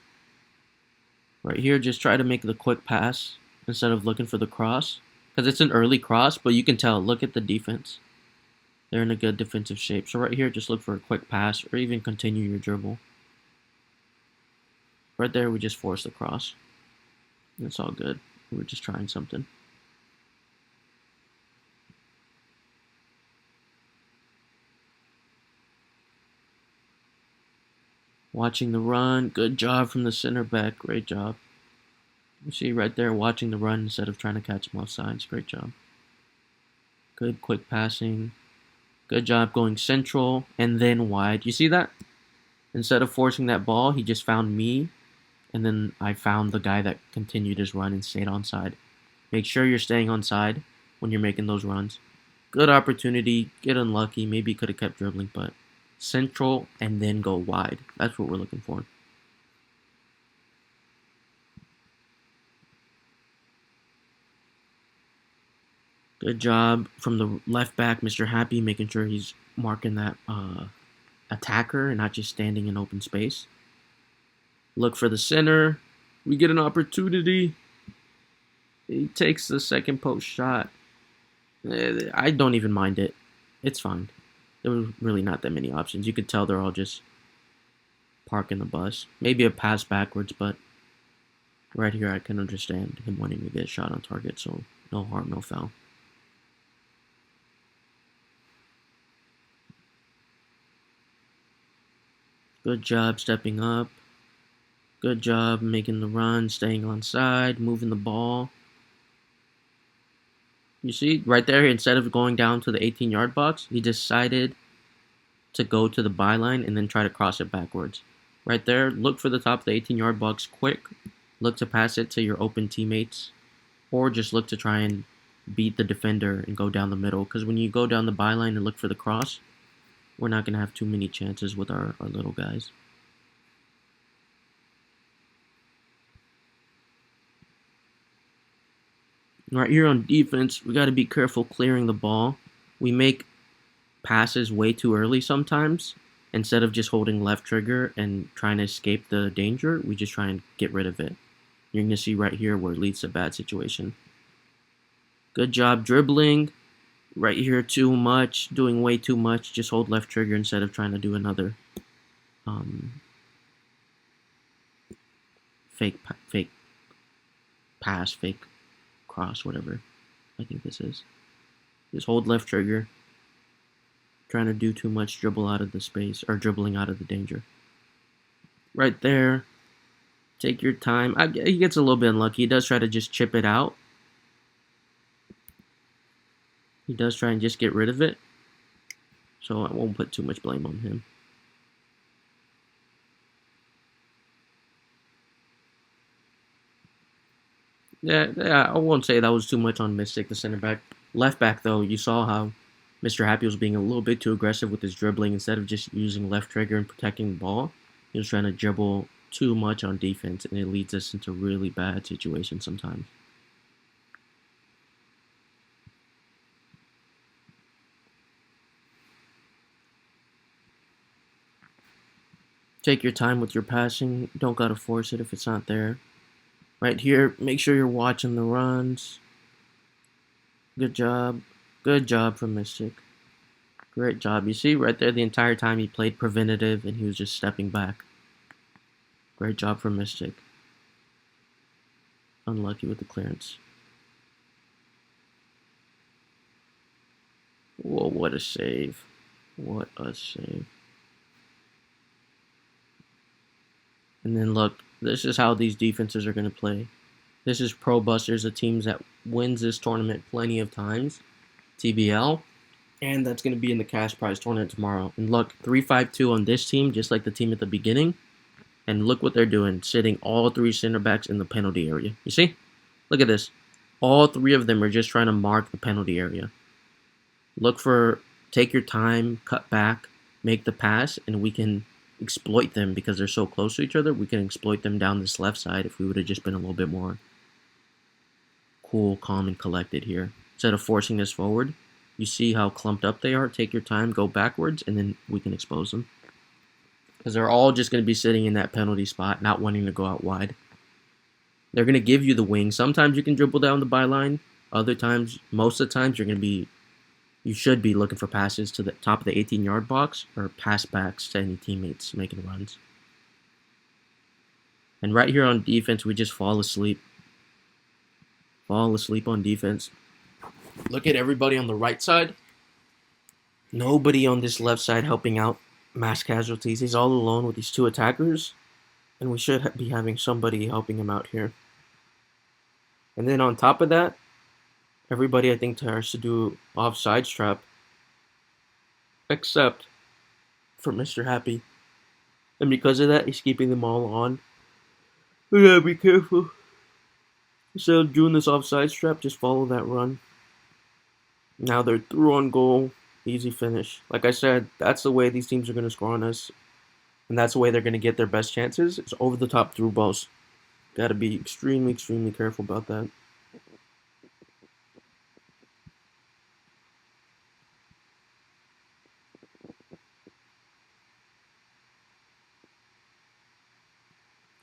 Right here, just try to make the quick pass instead of looking for the cross. Because it's an early cross, but you can tell. Look at the defense. They're in a good defensive shape. So right here, just look for a quick pass or even continue your dribble. Right there, we just forced the cross. It's all good. We're just trying something. Watching the run. Good job from the center back. Great job. You see right there, watching the run instead of trying to catch him off sides. Great job. Good quick passing. Good job going central and then wide. You see that? Instead of forcing that ball, he just found me. And then I found the guy that continued his run and stayed onside. Make sure you're staying onside when you're making those runs. Good opportunity. Get unlucky. Maybe he could have kept dribbling, but central and then go wide. That's what we're looking for. Good job from the left back, Mr. Happy, making sure he's marking that attacker and not just standing in open space. Look for the center. We get an opportunity. He takes the second post shot. I don't even mind it. It's fine. There were really not that many options. You could tell they're all just parking the bus. Maybe a pass backwards, but right here I can understand him wanting to get a shot on target, so no harm, no foul. Good job stepping up. Good job making the run, staying onside, moving the ball. You see, right there, instead of going down to the 18-yard box, he decided to go to the byline and then try to cross it backwards. Right there, look for the top of the 18-yard box quick. Look to pass it to your open teammates, or just look to try and beat the defender and go down the middle. Because when you go down the byline and look for the cross, we're not going to have too many chances with our little guys. Right here on defense, we got to be careful clearing the ball. We make passes way too early sometimes. Instead of just holding left trigger and trying to escape the danger, we just try and get rid of it. You're going to see right here where it leads to a bad situation. Good job dribbling. Right here, too much. Doing way too much. Just hold left trigger instead of trying to do another fake pass, fake cross, whatever I think this is. Just hold left trigger. Trying to do too much dribble out of the space, or dribbling out of the danger. Right there. Take your time. He gets a little bit unlucky. He does try to just chip it out. He does try and just get rid of it. So I won't put too much blame on him. Yeah, I won't say that was too much on Mystic, the center back. Left back, though, you saw how Mr. Happy was being a little bit too aggressive with his dribbling. Instead of just using left trigger and protecting the ball, he was trying to dribble too much on defense, and it leads us into really bad situations sometimes. Take your time with your passing. Don't gotta force it if it's not there. Right here, make sure you're watching the runs. Good job. Good job from Mystic. Great job. You see right there the entire time he played preventative and he was just stepping back. Great job from Mystic. Unlucky with the clearance. Whoa, what a save. What a save. And then look, this is how these defenses are going to play. This is Pro Busters, a team that wins this tournament plenty of times. TBL. And that's going to be in the cash prize tournament tomorrow. And look, 3-5-2 on this team, just like the team at the beginning. And look what they're doing, sitting all three center backs in the penalty area. You see? Look at this. All three of them are just trying to mark the penalty area. Take your time, cut back, make the pass, and we can exploit them because they're so close to each other. We can exploit them down this left side if we would have just been a little bit more cool, calm, and collected here. Instead of forcing this forward, you see how clumped up they are. Take your time, go backwards, and then we can expose them. Because they're all just going to be sitting in that penalty spot, not wanting to go out wide. They're going to give you the wing. Sometimes you can dribble down the byline. Other times, most of the times, you should be looking for passes to the top of the 18-yard box or pass backs to any teammates making runs. And right here on defense, we just fall asleep. Fall asleep on defense. Look at everybody on the right side. Nobody on this left side helping out mass casualties. He's all alone with these two attackers. And we should be having somebody helping him out here. And then on top of that, everybody I think tries to do offside trap. Except for Mr. Happy. And because of that, he's keeping them all on. We gotta be careful. Instead of doing this offside trap, just follow that run. Now they're through on goal. Easy finish. Like I said, that's the way these teams are going to score on us. And that's the way they're going to get their best chances. It's over the top through balls. Got to be extremely, extremely careful about that.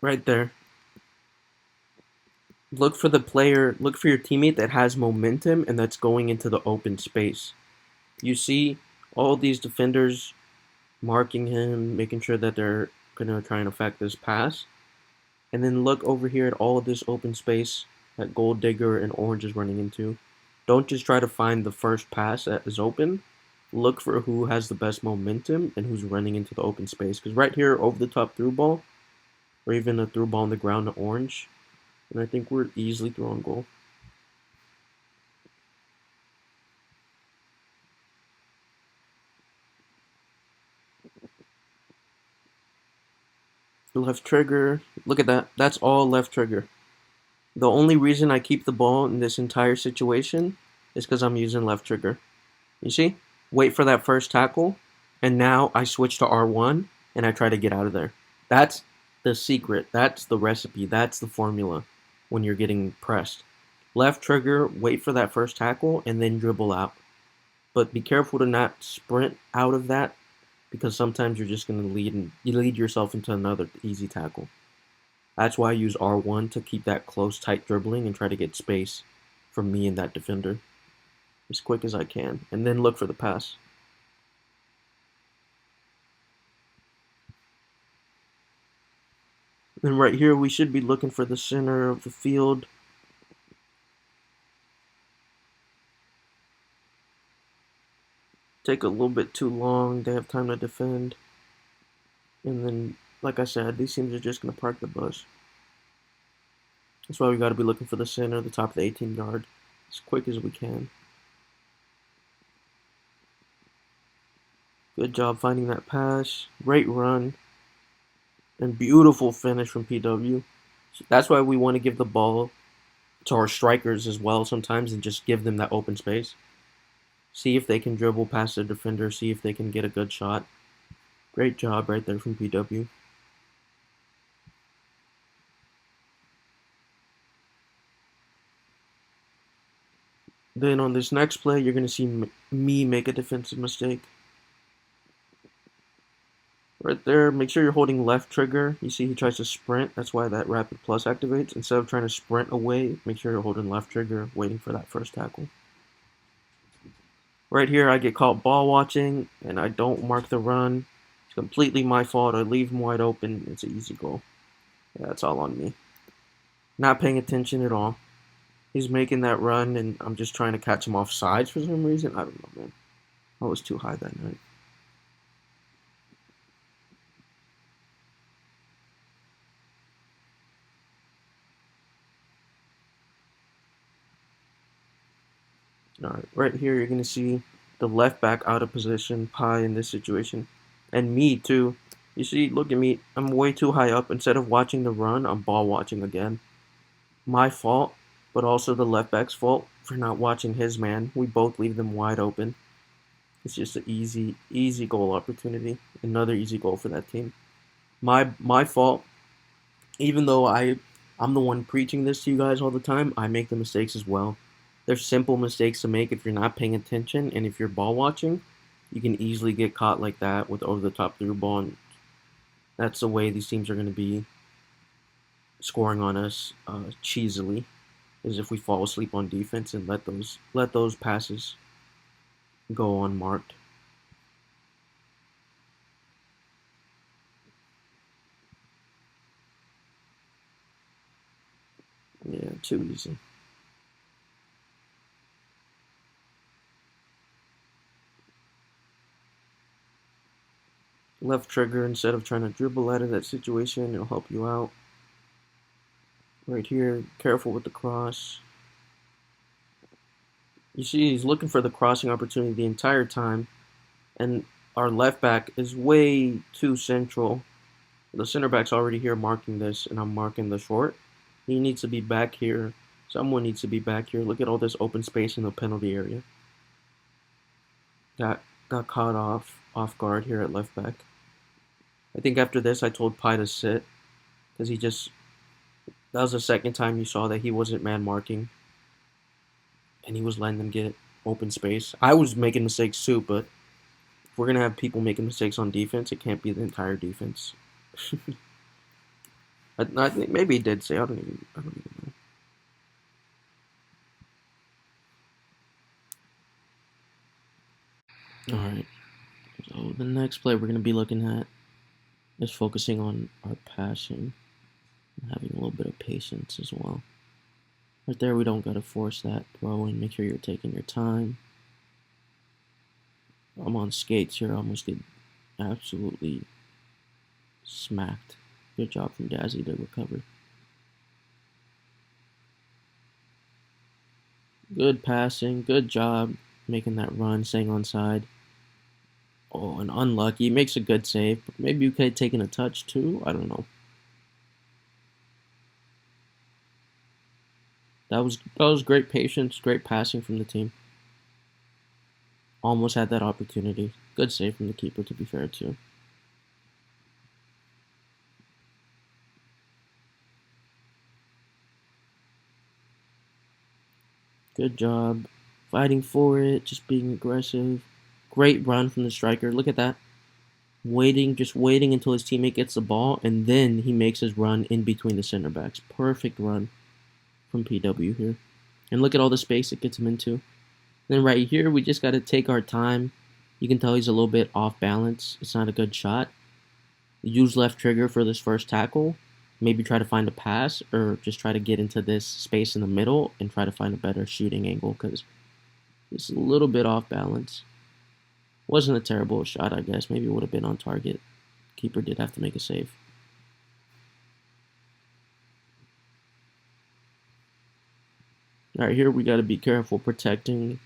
Right there. Look for your teammate that has momentum and that's going into the open space. You see all these defenders marking him, making sure that they're going to try and affect this pass. And then look over here at all of this open space that Gold Digger and Orange is running into. Don't just try to find the first pass that is open. Look for who has the best momentum and who's running into the open space. Because right here, over the top through ball, or even a through ball on the ground to Orange, and I think we're easily through on goal. Left trigger. Look at that. That's all left trigger. The only reason I keep the ball in this entire situation is because I'm using left trigger. You see? Wait for that first tackle, and now I switch to R1 and I try to get out of there. That's the secret. That's the recipe. That's the formula when you're getting pressed. Left trigger, wait for that first tackle, and then dribble out. But be careful to not sprint out of that because sometimes you're just going to lead yourself into another easy tackle. That's why I use R1 to keep that close, tight dribbling and try to get space from me and that defender as quick as I can, and then look for the pass. And right here, we should be looking for the center of the field. Take a little bit too long. They have time to defend. And then, like I said, these teams are just going to park the bus. That's why we got to be looking for the center, the top of the 18-yard, as quick as we can. Good job finding that pass. Great run. And beautiful finish from PW. That's why we want to give the ball to our strikers as well sometimes and just give them that open space. See if they can dribble past the defender. See if they can get a good shot. Great job right there from PW. Then on this next play, you're going to see me make a defensive mistake. Right there, make sure you're holding left trigger. You see he tries to sprint. That's why that rapid plus activates. Instead of trying to sprint away, make sure you're holding left trigger, waiting for that first tackle. Right here, I get caught ball watching, and I don't mark the run. It's completely my fault. I leave him wide open. It's an easy goal. Yeah, that's all on me. Not paying attention at all. He's making that run, and I'm just trying to catch him off sides for some reason. I don't know, man. I was too high that night. Alright, right here you're going to see the left back out of position, Pi in this situation. And me too. You see, look at me. I'm way too high up. Instead of watching the run, I'm ball watching again. My fault, but also the left back's fault for not watching his man. We both leave them wide open. It's just an easy goal opportunity. Another easy goal for that team. My fault. Even though I'm the one preaching this to you guys all the time, I make the mistakes as well. They're simple mistakes to make if you're not paying attention, and if you're ball watching, you can easily get caught like that with over the top through ball. And that's the way these teams are going to be scoring on us cheesily, is if we fall asleep on defense and let those passes go unmarked. Yeah, too easy. Left trigger instead of trying to dribble out of that situation. It'll help you out. Right here, careful with the cross. You see he's looking for the crossing opportunity the entire time, and our left back is way too central. The center back's already here marking this, and I'm marking the short. He needs to be back here. Someone needs to be back here. Look at all this open space in the penalty area. Got caught off guard here at left back. I think after this I told Pi to sit because that was the second time you saw that he wasn't man marking and he was letting them get open space. I was making mistakes too, but if we're gonna have people making mistakes on defense, it can't be the entire defense. I think maybe he did say. I don't even know. All right. So the next play we're gonna be looking at is focusing on our passing and having a little bit of patience as well. Right there, we don't gotta force that throw in. Make sure you're taking your time. I'm on skates here. I almost get absolutely smacked. Good job from Dazzy to recover. Good passing. Good job making that run, staying onside. Oh, and unlucky. Makes a good save. But maybe you could have taken a touch too. I don't know. That was great patience, great passing from the team. Almost had that opportunity. Good save from the keeper, to be fair, too. Good job. Fighting for it, just being aggressive. Great run from the striker. Look at that. Just waiting until his teammate gets the ball, and then he makes his run in between the center backs. Perfect run from PW here. And look at all the space it gets him into. And then right here, we just got to take our time. You can tell he's a little bit off balance. It's not a good shot. Use left trigger for this first tackle. Maybe try to find a pass, or just try to get into this space in the middle and try to find a better shooting angle, because it's a little bit off balance. Wasn't a terrible shot, I guess. Maybe it would have been on target. Keeper did have to make a save. All right, here we got to be careful protecting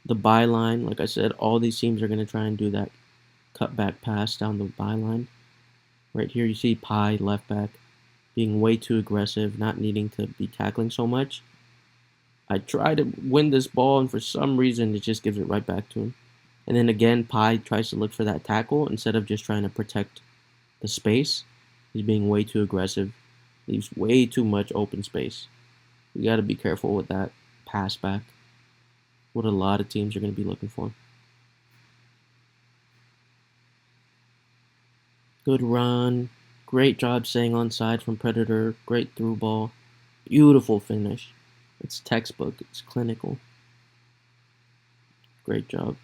the byline. Like I said, all these teams are going to try and do that cutback pass down the byline. Right here, you see Pi, left back, being way too aggressive, not needing to be tackling so much. I try to win this ball, and for some reason, it just gives it right back to him. And then again, Pi tries to look for that tackle instead of just trying to protect the space. He's being way too aggressive, leaves way too much open space. You got to be careful with that pass back. What a lot of teams are going to be looking for. Good run. Great job staying onside from Predator. Great through ball. Beautiful finish. It's textbook. It's clinical. Great job.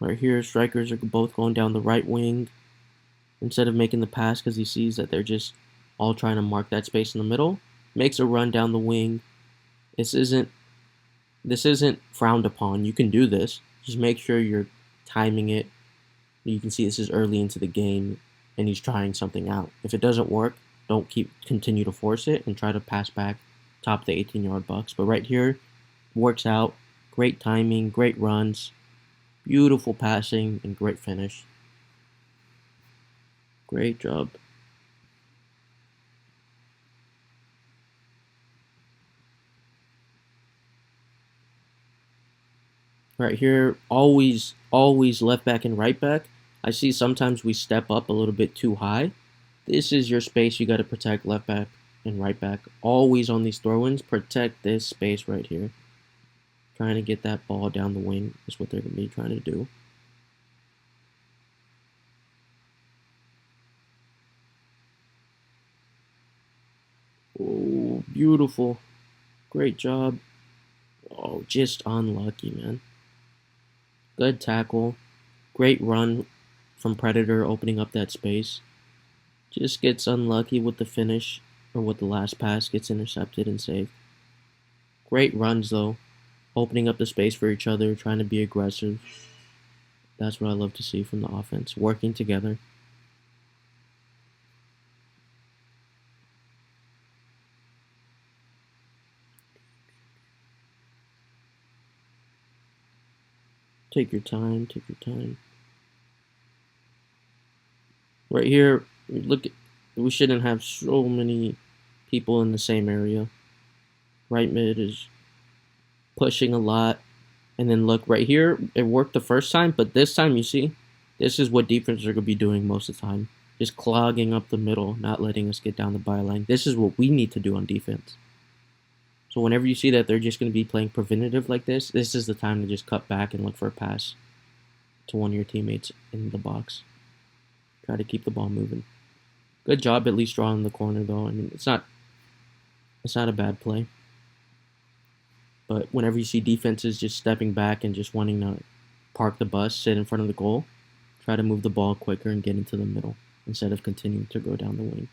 Right here, strikers are both going down the right wing. Instead of making the pass because he sees that they're just all trying to mark that space in the middle, makes a run down the wing. This isn't frowned upon. You can do this. Just make sure you're timing it. You can see this is early into the game, and he's trying something out. If it doesn't work, don't continue to force it and try to pass back top the 18-yard box. But right here, works out. Great timing, great runs, beautiful passing, and great finish. Great job. Right here, always left back and right back. I see sometimes we step up a little bit too high. This is your space you got to protect, left back and right back. Always on these throw-ins, protect this space right here. Trying to get that ball down the wing is what they're going to be trying to do. Oh, beautiful. Great job. Oh, just unlucky, man. Good tackle. Great run from Predator opening up that space. Just gets unlucky with the finish, or with the last pass, gets intercepted and saved. Great runs, though. Opening up the space for each other, trying to be aggressive. That's what I love to see from the offense. Working together. Take your time, take your time. Right here, look, we shouldn't have so many people in the same area. Right mid is pushing a lot. And then look, right here, it worked the first time, but this time, you see, this is what defenses are going to be doing most of the time. Just clogging up the middle, not letting us get down the byline. This is what we need to do on defense. So whenever you see that they're just going to be playing preventative like this is the time to just cut back and look for a pass to one of your teammates in the box. Try to keep the ball moving. Good job at least drawing the corner, though. I mean, it's not a bad play. But whenever you see defenses just stepping back and just wanting to park the bus, sit in front of the goal, try to move the ball quicker and get into the middle instead of continuing to go down the wing.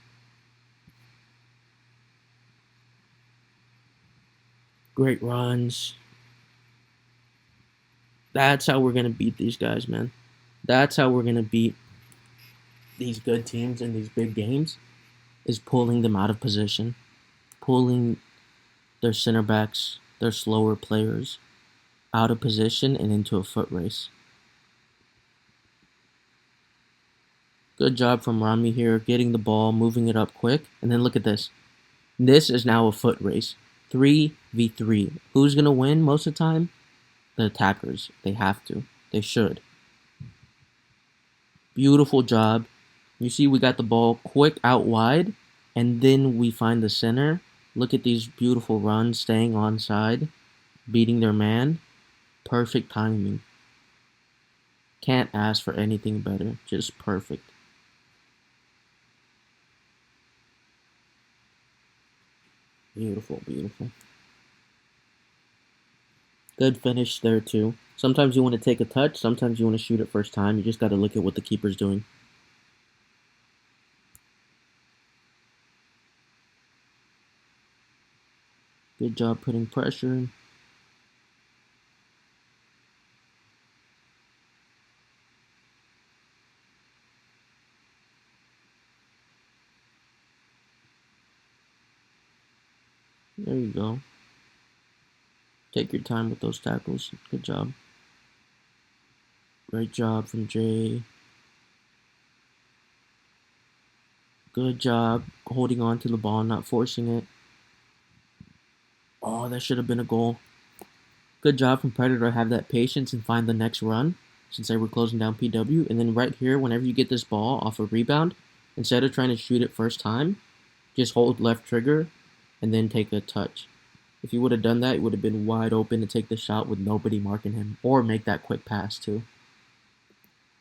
Great runs. That's how we're going to beat these guys, man. That's how we're going to beat these good teams in these big games, is pulling them out of position, pulling their center backs, their slower players, out of position and into a foot race. Good job from Rami here, getting the ball, moving it up quick, and then look at this. This is now a foot race. 3v3. Who's going to win most of the time? The attackers. They have to. They should. Beautiful job. You see we got the ball quick out wide, and then we find the center. Look at these beautiful runs, staying onside, beating their man. Perfect timing. Can't ask for anything better. Just perfect. Beautiful, beautiful. Good finish there too. Sometimes you want to take a touch, sometimes you want to shoot it first time. You just got to look at what the keeper's doing. Good job putting pressure. There you go. Take your time with those tackles. Good job. Great job from Jay. Good job holding on to the ball, not forcing it. Oh, that should have been a goal. Good job from Predator to have that patience and find the next run since they were closing down PW. And then right here, whenever you get this ball off a rebound, instead of trying to shoot it first time, just hold left trigger and then take a touch. If you would have done that, you would have been wide open to take the shot with nobody marking him or make that quick pass too.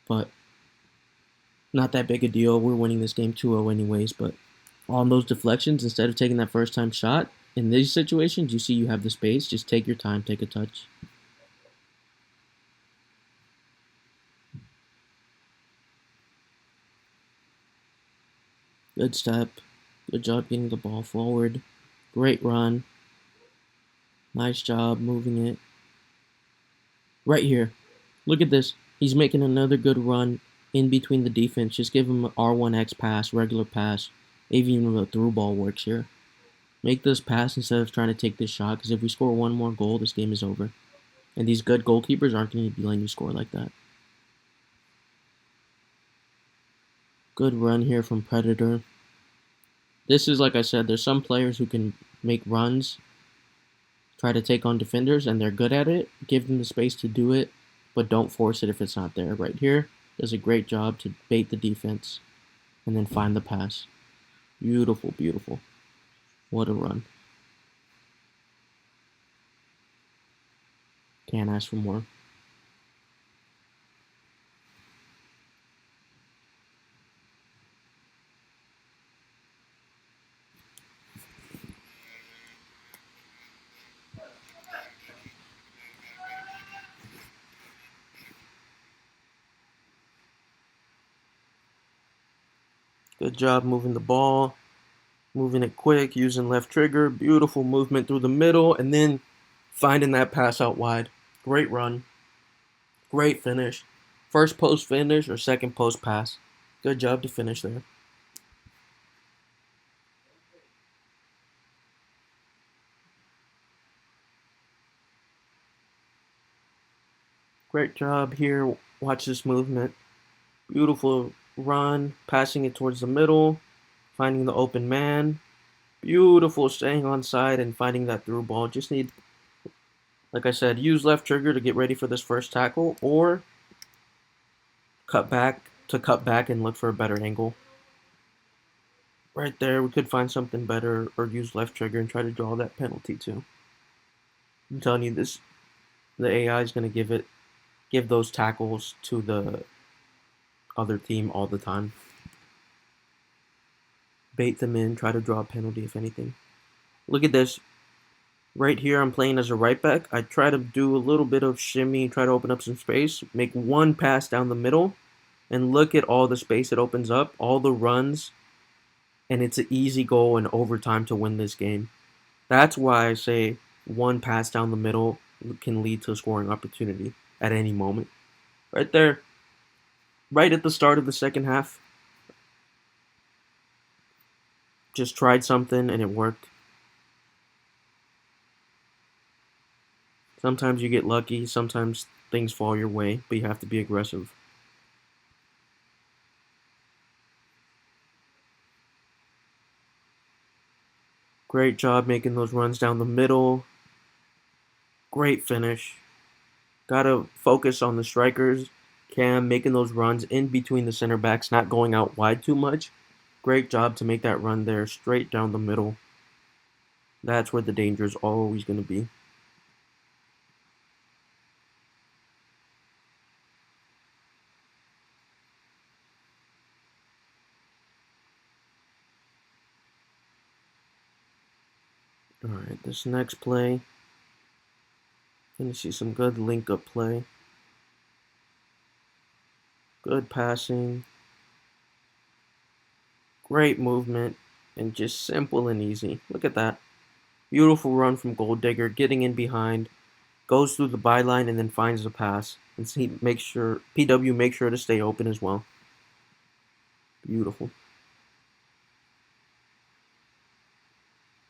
But not that big a deal. We're winning this game 2-0 anyways, but on those deflections, instead of taking that first time shot, in these situations, you see you have the space. Just take your time, take a touch. Good step. Good job getting the ball forward. Great run. Nice job moving it. Right here. Look at this. He's making another good run in between the defense. Just give him an R1X pass, regular pass. Even a through ball works here. Make this pass instead of trying to take this shot, because if we score one more goal, this game is over. And these good goalkeepers aren't going to be letting you score like that. Good run here from Predator. This is, like I said, there's some players who can make runs, try to take on defenders, and they're good at it. Give them the space to do it, but don't force it if it's not there. Right here, does a great job to bait the defense and then find the pass. Beautiful, beautiful. What a run. Can't ask for more. Good job moving the ball, moving it quick, using left trigger. Beautiful movement through the middle, and then finding that pass out wide. Great run. Great finish. First post finish or second post pass. Good job to finish there. Great job here. Watch this movement. Beautiful run, passing it towards the middle, finding the open man. Beautiful staying on side and finding that through ball. Just need, like I said, use left trigger to get ready for this first tackle, or cut back and look for a better angle. Right there, we could find something better, or use left trigger and try to draw that penalty too. I'm telling you, the AI is going to give those tackles to the other team all the time. Bait them in, try to draw a penalty if anything. Look at this. Right here, I'm playing as a right back. I try to do a little bit of shimmy, try to open up some space, make one pass down the middle, and look at all the space it opens up, all the runs, and it's an easy goal in overtime to win this game. That's why I say one pass down the middle can lead to a scoring opportunity at any moment. Right there, right at the start of the second half, just tried something and it worked. Sometimes you get lucky, sometimes things fall your way, but you have to be aggressive. Great job making those runs down the middle. Great finish. Gotta focus on the strikers. Cam making those runs in between the center backs, not going out wide too much. Great job to make that run there, straight down the middle. That's where the danger is always going to be. Alright, this next play, gonna see some good link-up play. Good passing. Great movement. And just simple and easy. Look at that. Beautiful run from Gold Digger, getting in behind. Goes through the byline and then finds the pass. And he makes sure, PW makes sure to stay open as well. Beautiful.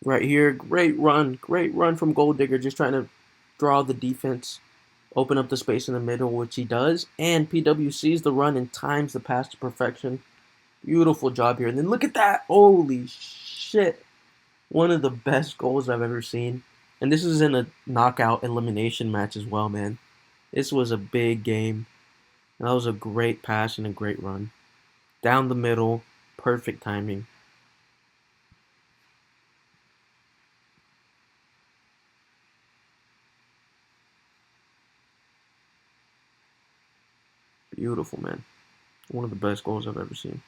Right here, great run from Gold Digger, just trying to draw the defense, open up the space in the middle, which he does, and PW sees the run and times the pass to perfection. Beautiful job here, and then look at that, holy shit, one of the best goals I've ever seen, and this is in a knockout elimination match as well, man. This was a big game, and that was a great pass and a great run. Down the middle, perfect timing. Beautiful, man. One of the best goals I've ever seen.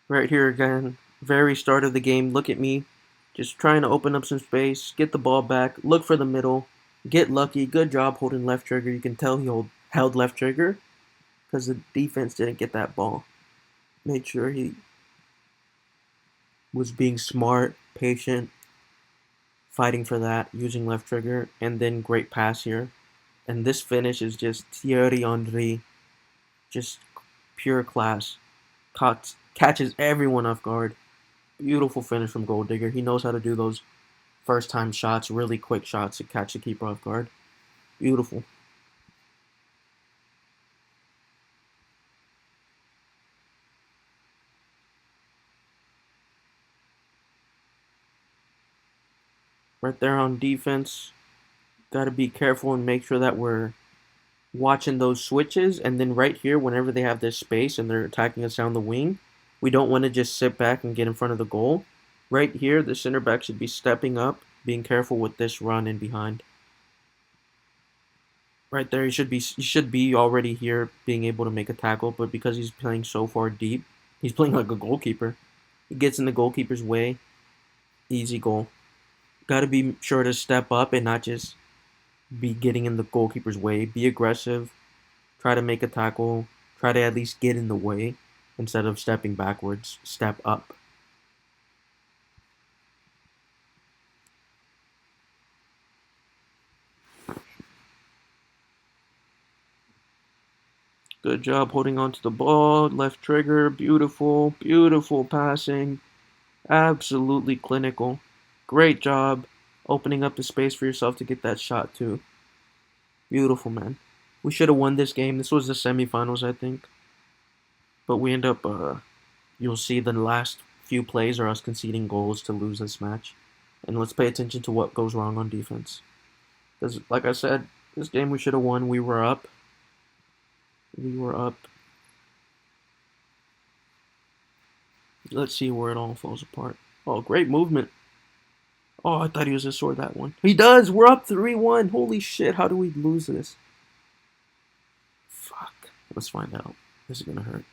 Right here again, very start of the game. Look at me, just trying to open up some space, get the ball back, look for the middle, get lucky. Good job holding left trigger. You can tell he held left trigger because the defense didn't get that ball. Made sure he was being smart, patient, fighting for that, using left trigger, and then great pass here. And this finish is just Thierry Henry, just pure class. Catches everyone off guard. Beautiful finish from Gold Digger. He knows how to do those first time shots, really quick shots to catch the keeper off guard. Beautiful. Right there on defense. Got to be careful and make sure that we're watching those switches. And then right here, whenever they have this space and they're attacking us down the wing, we don't want to just sit back and get in front of the goal. Right here, the center back should be stepping up, being careful with this run in behind. Right there, he should be already here, being able to make a tackle, but because he's playing so far deep, he's playing like a goalkeeper. He gets in the goalkeeper's way, easy goal. Got to be sure to step up and not just be getting in the goalkeeper's way. Be aggressive, try to make a tackle, try to at least get in the way instead of stepping backwards. Step up. Good job holding on to the ball. Left trigger. Beautiful. Beautiful passing. Absolutely clinical. Great job opening up the space for yourself to get that shot too. Beautiful, man. We should have won this game. This was the semifinals, I think. But we end up, you'll see the last few plays are us conceding goals to lose this match. And let's pay attention to what goes wrong on defense. Because, like I said, this game we should have won. We were up. Let's see where it all falls apart. Oh, great movement. Oh, I thought he was going to score that one. He does. We're up 3-1. Holy shit. How do we lose this? Fuck. Let's find out. This is going to hurt.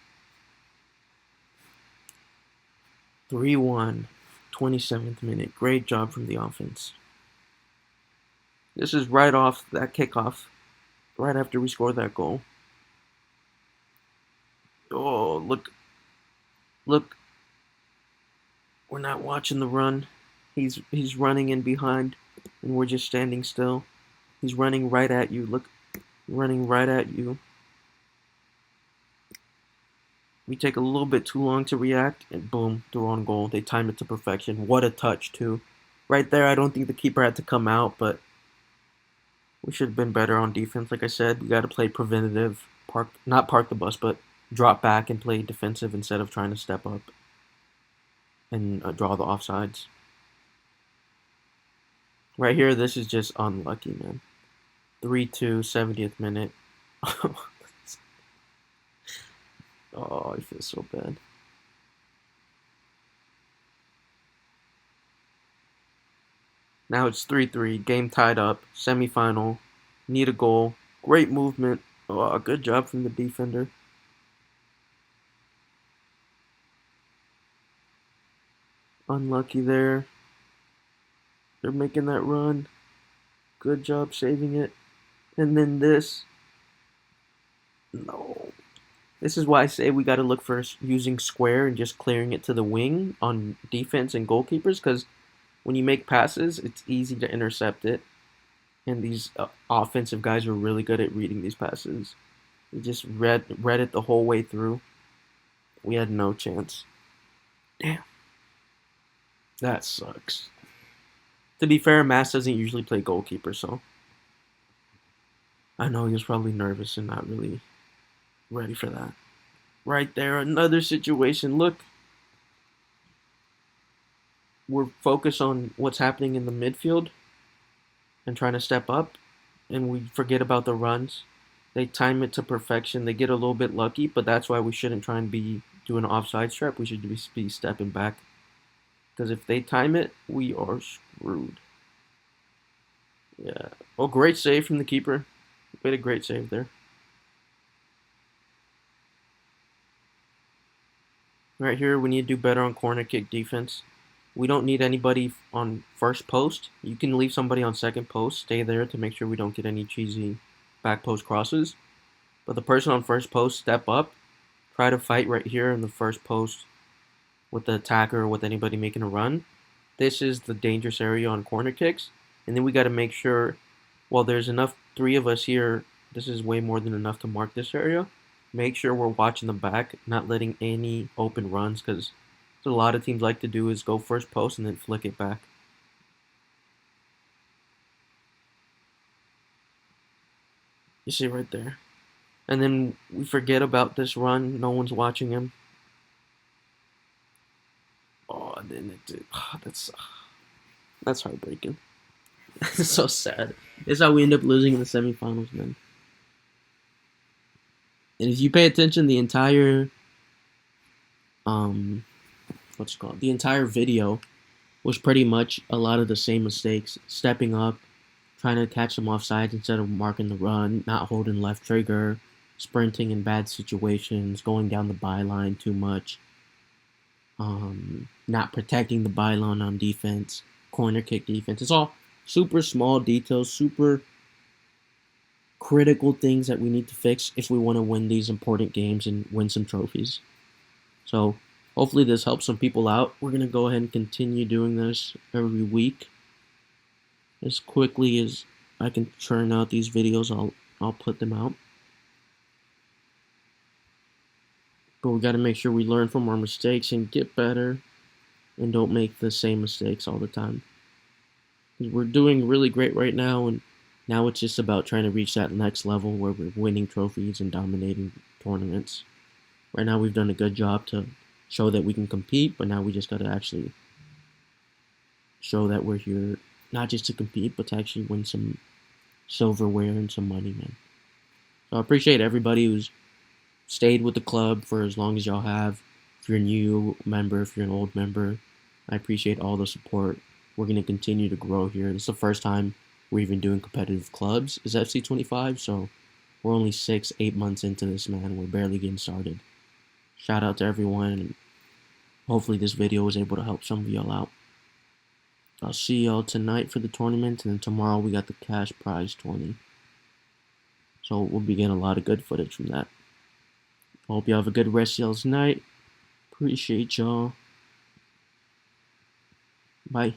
3-1. 27th minute. Great job from the offense. This is right off that kickoff. Right after we scored that goal. Oh, look. Look. We're not watching the run. He's running in behind, and we're just standing still. He's running right at you. Look, running right at you. We take a little bit too long to react, and boom, they're on goal. They time it to perfection. What a touch, too. Right there, I don't think the keeper had to come out, but We should have been better on defense. Like I said, we got to play preventative. Not park the bus, but drop back and play defensive instead of trying to step up and draw the offsides. Right here, this is just unlucky, man. 3-2, 70th minute. Oh, I feel so bad. Now it's 3-3, game tied up, semifinal, need a goal, great movement. Oh, good job from the defender. Unlucky there. They're making that run. Good job saving it. And then this. No. This is why I say we got to look for using square and just clearing it to the wing on defense and goalkeepers, because when you make passes, it's easy to intercept it. And these offensive guys are really good at reading these passes. We just read it the whole way through. We had no chance. Damn. That sucks. To be fair, Mass doesn't usually play goalkeeper, so I know he was probably nervous and not really ready for that. Right there, another situation. Look, we're focused on what's happening in the midfield and trying to step up, and we forget about the runs. They time it to perfection. They get a little bit lucky, but that's why we shouldn't try and be doing an offside trap. We should be stepping back, because if they time it, we are screwed. Yeah. Oh, great save from the keeper. Made a great save there. Right here, we need to do better on corner kick defense. We don't need anybody on first post. You can leave somebody on second post, stay there to make sure we don't get any cheesy back post crosses. But the person on first post, step up, try to fight right here in the first post with the attacker or with anybody making a run. This is the dangerous area on corner kicks. And then we got to make sure, well, there's enough, 3 of us here, this is way more than enough to mark this area. Make sure we're watching the back, not letting any open runs, because what a lot of teams like to do is go first post and then flick it back. You see right there. And then we forget about this run. No one's watching him. Oh, and then that's heartbreaking. It's so sad. It's how we end up losing in the semifinals, man. And if you pay attention, the entire the entire video was pretty much a lot of the same mistakes. Stepping up, trying to catch them offsides instead of marking the run, not holding left trigger, sprinting in bad situations, going down the byline too much, not protecting the byline on defense, corner kick defense. It's all super small details, super critical things that we need to fix if we want to win these important games and win some trophies. So hopefully this helps some people out. We're going to go ahead and continue doing this every week. As quickly as I can churn out these videos, I'll put them out. But we got to make sure we learn from our mistakes and get better and don't make the same mistakes all the time. We're doing really great right now, and now it's just about trying to reach that next level where we're winning trophies and dominating tournaments. Right now we've done a good job to show that we can compete, but now we just got to actually show that we're here not just to compete, but to actually win some silverware and some money, man. So I appreciate everybody who's stayed with the club for as long as y'all have. If you're a new member, if you're an old member, I appreciate all the support. We're going to continue to grow here. This is the first time we're even doing competitive clubs as FC25, so we're only 6-8 months into this, man. We're barely getting started. Shout out to everyone, and hopefully this video was able to help some of y'all out. I'll see y'all tonight for the tournament, and then tomorrow we got the cash prize 20. So we'll be getting a lot of good footage from that. Hope y'all have a good rest of y'all's night. Appreciate y'all. Bye.